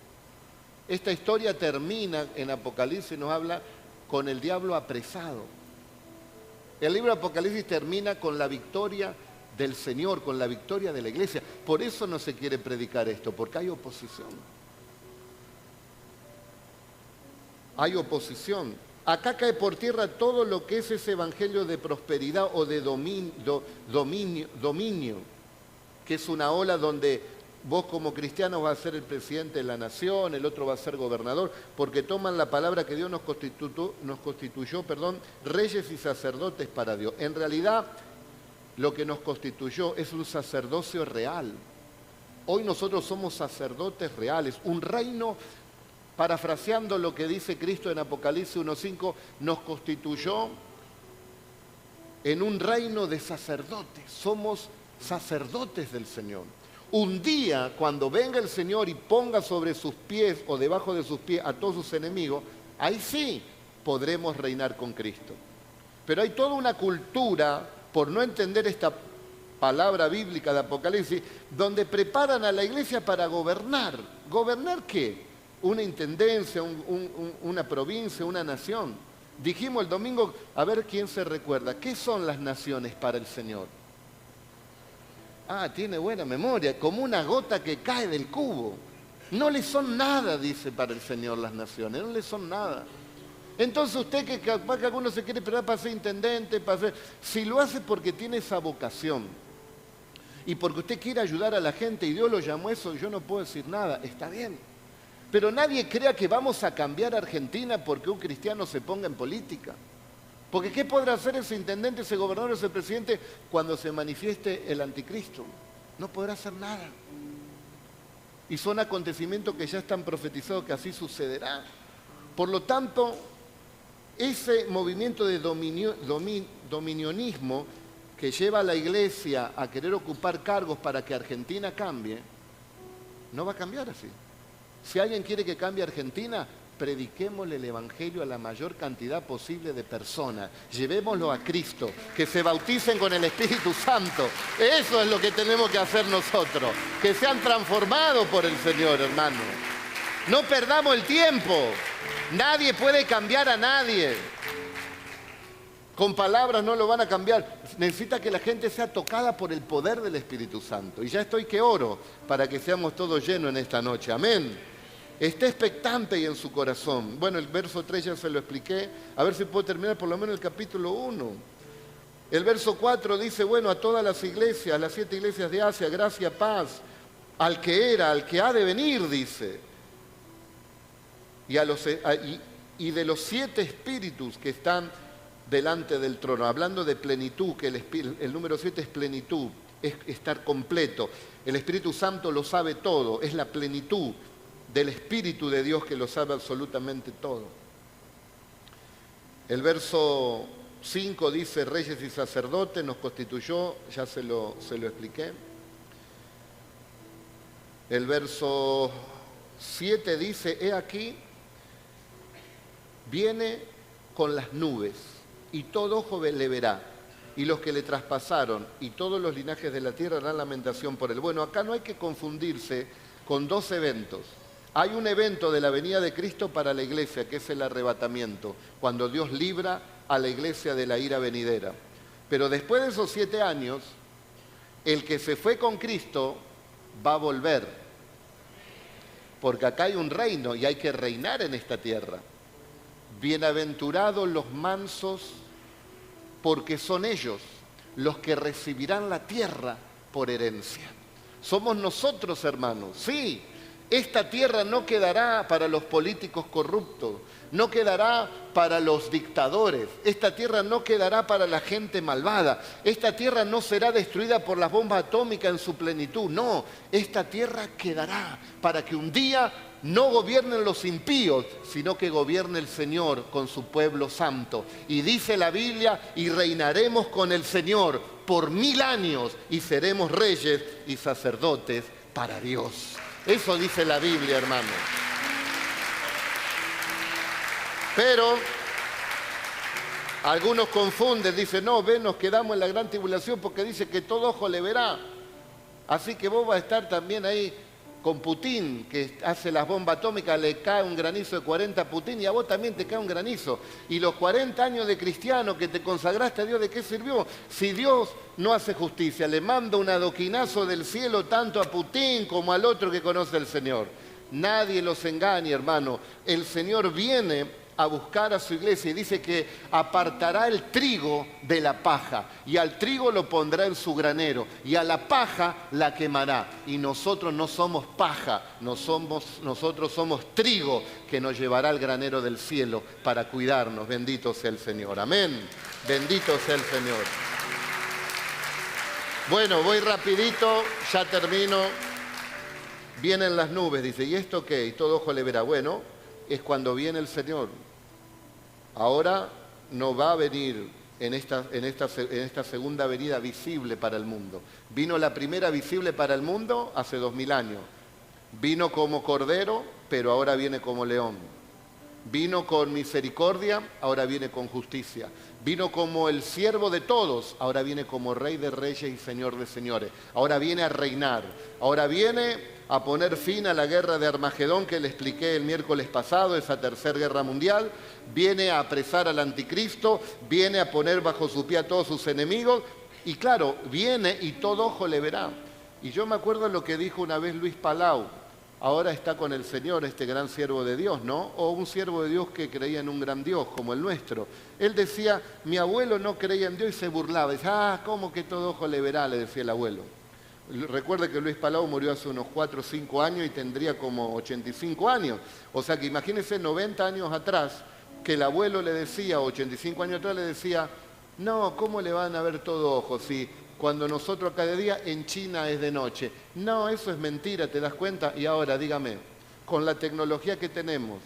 Esta historia termina en Apocalipsis, nos habla con el diablo apresado. El libro de Apocalipsis termina con la victoria del Señor, con la victoria de la iglesia. Por eso no se quiere predicar esto, porque hay oposición. Hay oposición. Acá cae por tierra todo lo que es ese evangelio de prosperidad o de dominio, que es una ola donde vos como cristiano vas a ser el presidente de la nación, el otro va a ser gobernador, porque toman la palabra que Dios nos constituyó, reyes y sacerdotes para Dios. En realidad, lo que nos constituyó es un sacerdocio real. Hoy nosotros somos sacerdotes reales, un reino. Parafraseando lo que dice Cristo en Apocalipsis 1:5, nos constituyó en un reino de sacerdotes. Somos sacerdotes del Señor. Un día, cuando venga el Señor y ponga sobre sus pies o debajo de sus pies a todos sus enemigos, ahí sí podremos reinar con Cristo. Pero hay toda una cultura, por no entender esta palabra bíblica de Apocalipsis, donde preparan a la iglesia para gobernar. ¿Gobernar qué? Una intendencia, una provincia, una nación. Dijimos el domingo, a ver quién se recuerda, ¿qué son las naciones para el Señor? Ah, tiene buena memoria, como una gota que cae del cubo. No le son nada, dice para el Señor las naciones, no le son nada. Entonces usted que capaz que alguno se quiere esperar para ser intendente, si lo hace porque tiene esa vocación y porque usted quiere ayudar a la gente y Dios lo llamó a eso, yo no puedo decir nada, está bien. Pero nadie crea que vamos a cambiar Argentina porque un cristiano se ponga en política. Porque ¿qué podrá hacer ese intendente, ese gobernador, ese presidente cuando se manifieste el anticristo? No podrá hacer nada. Y son acontecimientos que ya están profetizados que así sucederá. Por lo tanto, ese movimiento de dominionismo que lleva a la iglesia a querer ocupar cargos para que Argentina cambie, no va a cambiar así. Si alguien quiere que cambie Argentina, prediquémosle el Evangelio a la mayor cantidad posible de personas. Llevémoslo a Cristo, que se bauticen con el Espíritu Santo. Eso es lo que tenemos que hacer nosotros. Que sean transformados por el Señor, hermano. No perdamos el tiempo. Nadie puede cambiar a nadie. Con palabras no lo van a cambiar. Necesita que la gente sea tocada por el poder del Espíritu Santo. Y ya estoy que oro para que seamos todos llenos en esta noche. Amén. Esté expectante y en su corazón. Bueno, el verso 3 ya se lo expliqué. A ver si puedo terminar por lo menos el capítulo 1. El verso 4 dice, bueno, a todas las iglesias, las 7 iglesias de Asia, gracia, paz, al que era, al que ha de venir, dice. Y de los 7 espíritus que están delante del trono, hablando de plenitud, que el número 7 es plenitud, es estar completo. El Espíritu Santo lo sabe todo, es la plenitud del Espíritu de Dios que lo sabe absolutamente todo. El verso 5 dice, reyes y sacerdotes nos constituyó, ya se lo expliqué. El verso 7 dice, he aquí, viene con las nubes, y todo ojo le verá, y los que le traspasaron, y todos los linajes de la tierra harán lamentación por él. Bueno, acá no hay que confundirse con 2 eventos. Hay un evento de la venida de Cristo para la iglesia, que es el arrebatamiento, cuando Dios libra a la iglesia de la ira venidera. Pero después de esos 7 años, el que se fue con Cristo va a volver. Porque acá hay un reino y hay que reinar en esta tierra. Bienaventurados los mansos, porque son ellos los que recibirán la tierra por herencia. Somos nosotros, hermanos, sí. Esta tierra no quedará para los políticos corruptos, no quedará para los dictadores, esta tierra no quedará para la gente malvada, esta tierra no será destruida por las bombas atómicas en su plenitud, no, esta tierra quedará para que un día no gobiernen los impíos, sino que gobierne el Señor con su pueblo santo. Y dice la Biblia, y reinaremos con el Señor por 1000 años y seremos reyes y sacerdotes para Dios. Eso dice la Biblia, hermano. Pero algunos confunden, dicen, no, ven, nos quedamos en la gran tribulación porque dice que todo ojo le verá. Así que vos vas a estar también ahí con Putin, que hace las bombas atómicas, le cae un granizo de 40 a Putin y a vos también te cae un granizo. Y los 40 años de cristiano que te consagraste a Dios, ¿de qué sirvió? Si Dios no hace justicia, le manda un adoquinazo del cielo tanto a Putin como al otro que conoce al Señor. Nadie los engañe, hermano. El Señor viene a buscar a su iglesia y dice que apartará el trigo de la paja y al trigo lo pondrá en su granero y a la paja la quemará. Y nosotros no somos paja, nosotros somos trigo que nos llevará al granero del cielo para cuidarnos. Bendito sea el Señor. Amén. Bendito sea el Señor. Bueno, voy rapidito, ya termino. Vienen las nubes, dice, ¿y esto qué? Y todo ojo le verá. Bueno, es cuando viene el Señor. Ahora no va a venir en esta segunda venida visible para el mundo. Vino la primera visible para el mundo hace 2000 años. Vino como cordero, pero ahora viene como león. Vino con misericordia, ahora viene con justicia. Vino como el siervo de todos, ahora viene como rey de reyes y señor de señores. Ahora viene a reinar, ahora viene a poner fin a la guerra de Armagedón que le expliqué el miércoles pasado, esa tercera guerra mundial. Viene a apresar al anticristo, viene a poner bajo su pie a todos sus enemigos. Y claro, viene y todo ojo le verá. Y yo me acuerdo lo que dijo una vez Luis Palau. Ahora está con el Señor, este gran siervo de Dios, ¿no? O un siervo de Dios que creía en un gran Dios, como el nuestro. Él decía, mi abuelo no creía en Dios y se burlaba. Decía, ¿cómo que todo ojo le verá? Le decía el abuelo. Recuerde que Luis Palau murió hace unos 4 o 5 años y tendría como 85 años. O sea que imagínense 90 años atrás, que el abuelo le decía, 85 años atrás le decía, no, ¿cómo le van a ver todo ojo si cuando nosotros acá de día, en China es de noche? No, eso es mentira, ¿te das cuenta? Y ahora, dígame, con la tecnología que tenemos,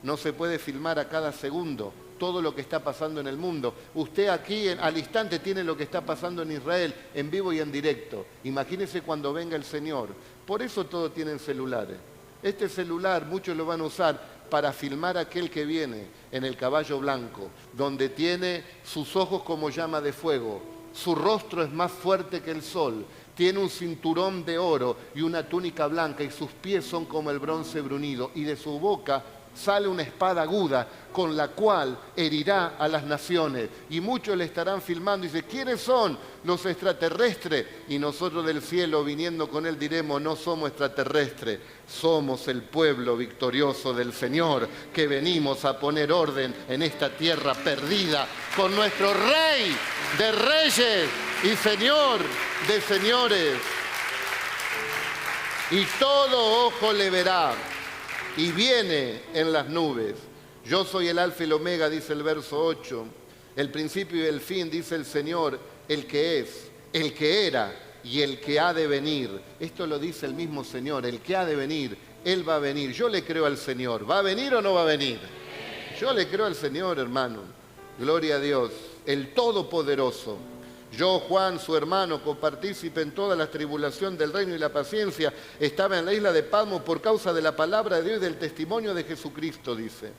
no se puede filmar a cada segundo todo lo que está pasando en el mundo. Usted aquí al instante tiene lo que está pasando en Israel, en vivo y en directo. Imagínese cuando venga el Señor. Por eso todos tienen celulares. Este celular muchos lo van a usar para filmar a aquel que viene en el caballo blanco, donde tiene sus ojos como llama de fuego, su rostro es más fuerte que el sol, tiene un cinturón de oro y una túnica blanca y sus pies son como el bronce bruñido y de su boca sale una espada aguda con la cual herirá a las naciones. Y muchos le estarán filmando y dice, ¿quiénes son los extraterrestres? Y nosotros del cielo viniendo con él diremos, no somos extraterrestres, somos el pueblo victorioso del Señor, que venimos a poner orden en esta tierra perdida con nuestro Rey de reyes y Señor de señores. Y todo ojo le verá. Y viene en las nubes. Yo soy el alfa y el omega, dice el verso 8. El principio y el fin, dice el Señor, el que es, el que era y el que ha de venir. Esto lo dice el mismo Señor, el que ha de venir, Él va a venir. Yo le creo al Señor. ¿Va a venir o no va a venir? Yo le creo al Señor, hermano. Gloria a Dios, el Todopoderoso. Yo, Juan, su hermano, copartícipe en toda la tribulación del reino y la paciencia, estaba en la isla de Patmos por causa de la palabra de Dios y del testimonio de Jesucristo, dice.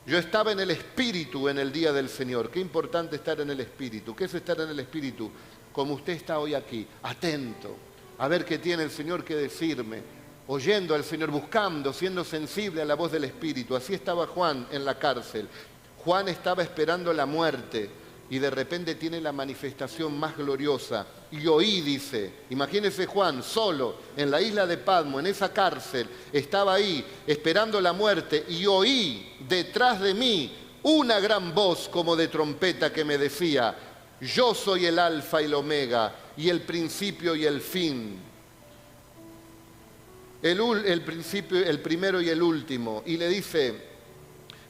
Yo estaba en el Espíritu en el día del Señor. Qué importante estar en el Espíritu. ¿Qué es estar en el Espíritu? Como usted está hoy aquí, atento, a ver qué tiene el Señor que decirme, oyendo al Señor, buscando, siendo sensible a la voz del Espíritu. Así estaba Juan en la cárcel. Juan estaba esperando la muerte. Y de repente tiene la manifestación más gloriosa. Y oí, dice, imagínese Juan, solo, en la isla de Patmos, en esa cárcel, estaba ahí, esperando la muerte, y oí detrás de mí una gran voz como de trompeta que me decía, yo soy el alfa y el omega, y el principio y el fin. El principio, el primero y el último. Y le dice,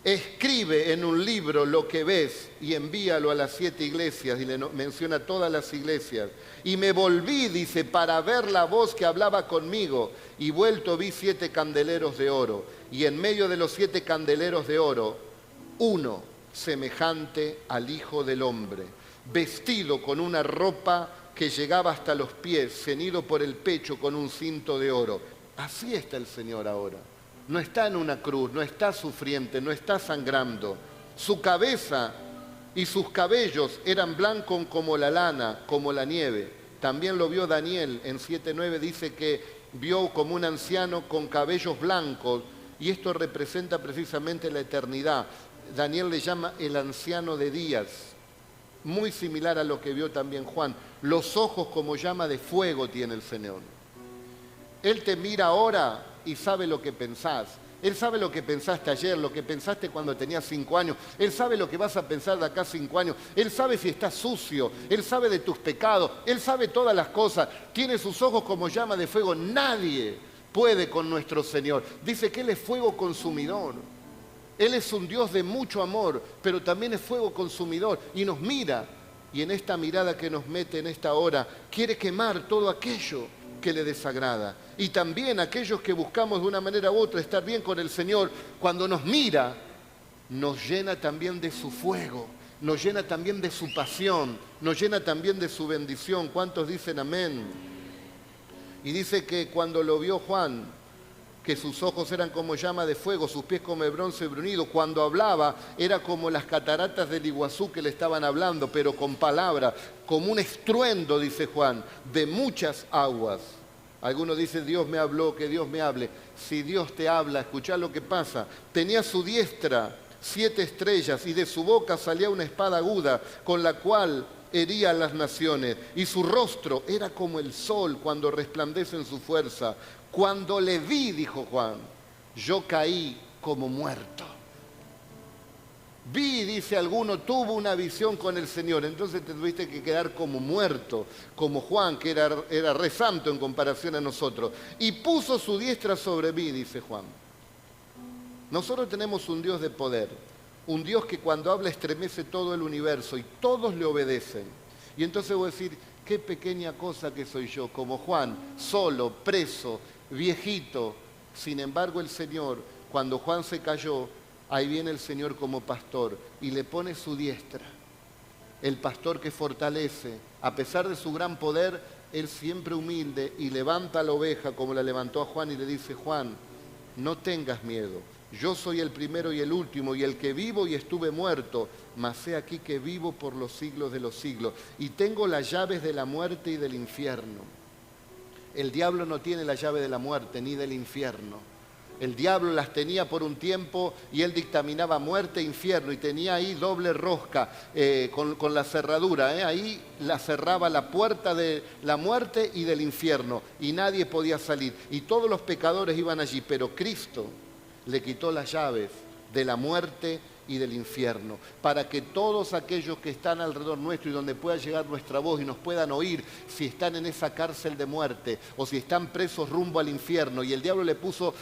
escribe en un libro lo que ves y envíalo a las 7 iglesias, y le menciona todas las iglesias. Y me volví, dice, para ver la voz que hablaba conmigo, y vuelto vi 7 candeleros de oro, y en medio de los 7 candeleros de oro, uno semejante al Hijo del Hombre, vestido con una ropa que llegaba hasta los pies, ceñido por el pecho con un cinto de oro. Así está el Señor ahora. No está en una cruz, no está sufriente, no está sangrando. Su cabeza y sus cabellos eran blancos como la lana, como la nieve. También lo vio Daniel en 7:9, dice que vio como un anciano con cabellos blancos, y esto representa precisamente la eternidad. Daniel le llama el anciano de días, muy similar a lo que vio también Juan. Los ojos como llama de fuego tiene el Señor. Él te mira ahora y sabe lo que pensás. Él sabe lo que pensaste ayer, lo que pensaste cuando tenías 5 años. Él sabe lo que vas a pensar de acá a 5 años. Él sabe si estás sucio. Él sabe de tus pecados. Él sabe todas las cosas. Tiene sus ojos como llama de fuego. Nadie puede con nuestro Señor. Dice que Él es fuego consumidor. Él es un Dios de mucho amor, pero también es fuego consumidor. Y nos mira. Y en esta mirada que nos mete en esta hora, quiere quemar todo aquello que le desagrada. Y también aquellos que buscamos de una manera u otra estar bien con el Señor, cuando nos mira, nos llena también de su fuego, nos llena también de su pasión, nos llena también de su bendición. ¿Cuántos dicen amén? Y dice que cuando lo vio Juan, que sus ojos eran como llama de fuego, sus pies como el bronce bruñido. Cuando hablaba era como las cataratas del Iguazú que le estaban hablando, pero con palabras, como un estruendo, dice Juan, de muchas aguas. Algunos dicen, Dios me habló, que Dios me hable. Si Dios te habla, escuchá lo que pasa. Tenía a su diestra 7 estrellas, y de su boca salía una espada aguda, con la cual hería a las naciones. Y su rostro era como el sol cuando resplandece en su fuerza. Cuando le vi, dijo Juan, yo caí como muerto. Vi, dice alguno, tuvo una visión con el Señor. Entonces te tuviste que quedar como muerto, como Juan, que era re santo en comparación a nosotros. Y puso su diestra sobre mí, dice Juan. Nosotros tenemos un Dios de poder, un Dios que cuando habla estremece todo el universo y todos le obedecen. Y entonces voy a decir, qué pequeña cosa que soy yo, como Juan, solo, preso, viejito. Sin embargo, el Señor, cuando Juan se cayó, ahí viene el Señor como pastor y le pone su diestra. El pastor que fortalece, a pesar de su gran poder, él siempre humilde y levanta a la oveja como la levantó a Juan y le dice, Juan, no tengas miedo. Yo soy el primero y el último, y el que vivo y estuve muerto, mas he aquí que vivo por los siglos de los siglos, y tengo las llaves de la muerte y del infierno. El diablo no tiene la llave de la muerte ni del infierno. El diablo las tenía por un tiempo y él dictaminaba muerte e infierno y tenía ahí doble rosca con la cerradura. Ahí la cerraba la puerta de la muerte y del infierno y nadie podía salir. Y todos los pecadores iban allí, pero Cristo le quitó las llaves de la muerte y del infierno, para que todos aquellos que están alrededor nuestro y donde pueda llegar nuestra voz y nos puedan oír, si están en esa cárcel de muerte o si están presos rumbo al infierno y el diablo le puso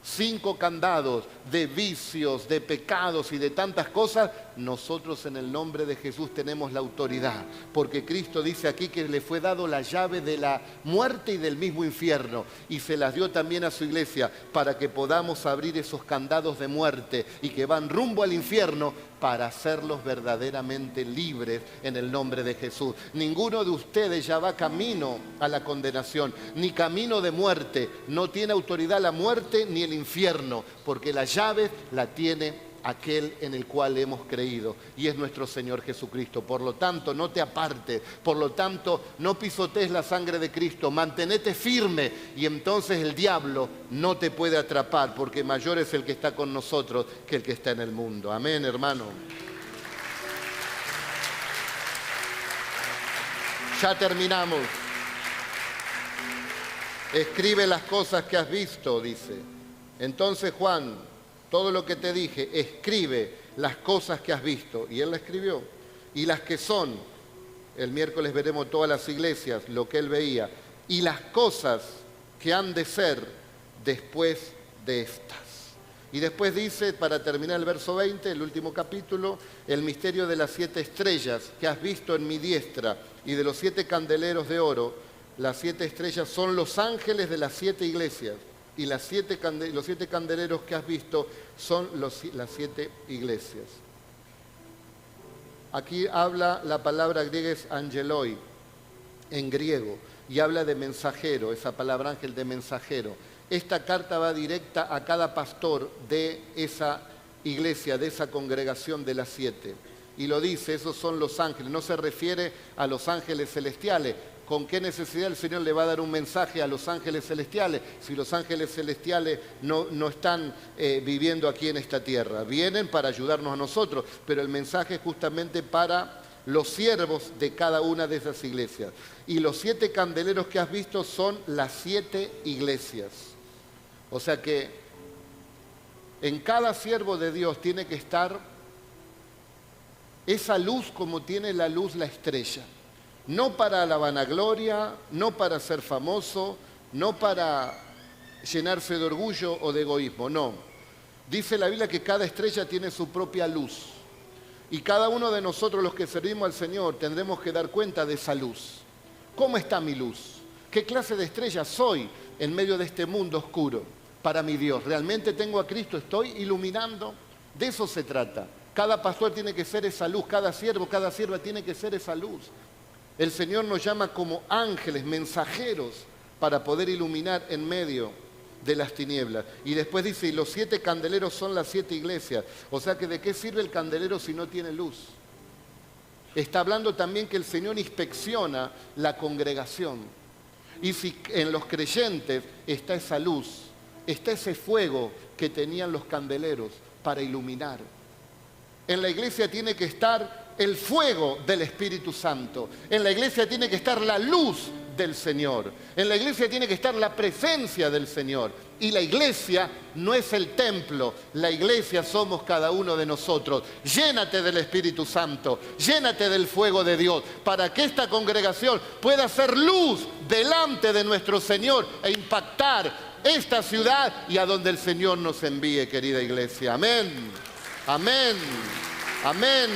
5 candados de vicios, de pecados y de tantas cosas, nosotros en el nombre de Jesús tenemos la autoridad, porque Cristo dice aquí que le fue dado la llave de la muerte y del mismo infierno y se las dio también a su iglesia para que podamos abrir esos candados de muerte y que van rumbo al infierno para hacerlos verdaderamente libres en el nombre de Jesús. Ninguno de ustedes ya va camino a la condenación, ni camino de muerte. No tiene autoridad la muerte ni el infierno, porque la llave la tiene aquel en el cual hemos creído, y es nuestro Señor Jesucristo. Por lo tanto, no te apartes, por lo tanto, no pisotees la sangre de Cristo, mantenete firme, y entonces el diablo no te puede atrapar, porque mayor es el que está con nosotros que el que está en el mundo. Amén, hermano. Ya terminamos. Escribe las cosas que has visto, dice. Entonces Juan, todo lo que te dije, escribe las cosas que has visto. Y él la escribió. Y las que son, el miércoles veremos todas las iglesias, lo que él veía. Y las cosas que han de ser después de estas. Y después dice, para terminar el verso 20, el último capítulo, el misterio de las 7 estrellas que has visto en mi diestra y de los 7 candeleros de oro. Las 7 estrellas son los ángeles de las 7 iglesias. Y los 7 candeleros que has visto son las 7 iglesias. Aquí habla, la palabra griega es angeloi, en griego, y habla de mensajero, esa palabra ángel de mensajero. Esta carta va directa a cada pastor de esa iglesia, de esa congregación de las 7. Y lo dice, esos son los ángeles, no se refiere a los ángeles celestiales. ¿Con qué necesidad el Señor le va a dar un mensaje a los ángeles celestiales si los ángeles celestiales no están viviendo aquí en esta tierra? Vienen para ayudarnos a nosotros, pero el mensaje es justamente para los siervos de cada una de esas iglesias. Y los 7 candeleros que has visto son las 7 iglesias. O sea que en cada siervo de Dios tiene que estar esa luz como tiene la luz la estrella. No para la vanagloria, no para ser famoso, no para llenarse de orgullo o de egoísmo, no. Dice la Biblia que cada estrella tiene su propia luz. Y cada uno de nosotros los que servimos al Señor tendremos que dar cuenta de esa luz. ¿Cómo está mi luz? ¿Qué clase de estrella soy en medio de este mundo oscuro para mi Dios? ¿Realmente tengo a Cristo? ¿Estoy iluminando? De eso se trata. Cada pastor tiene que ser esa luz, cada siervo, cada sierva tiene que ser esa luz. El Señor nos llama como ángeles, mensajeros, para poder iluminar en medio de las tinieblas. Y después dice, y los 7 candeleros son las 7 iglesias. O sea que ¿de qué sirve el candelero si no tiene luz? Está hablando también que el Señor inspecciona la congregación. Y si en los creyentes está esa luz, está ese fuego que tenían los candeleros para iluminar. En la iglesia tiene que estar el fuego del Espíritu Santo. En la iglesia tiene que estar la luz del Señor. En la iglesia tiene que estar la presencia del Señor. Y la iglesia no es el templo, la iglesia somos cada uno de nosotros. Llénate del Espíritu Santo, llénate del fuego de Dios, para que esta congregación pueda ser luz delante de nuestro Señor e impactar esta ciudad y a donde el Señor nos envíe, querida iglesia. Amén, amén, amén.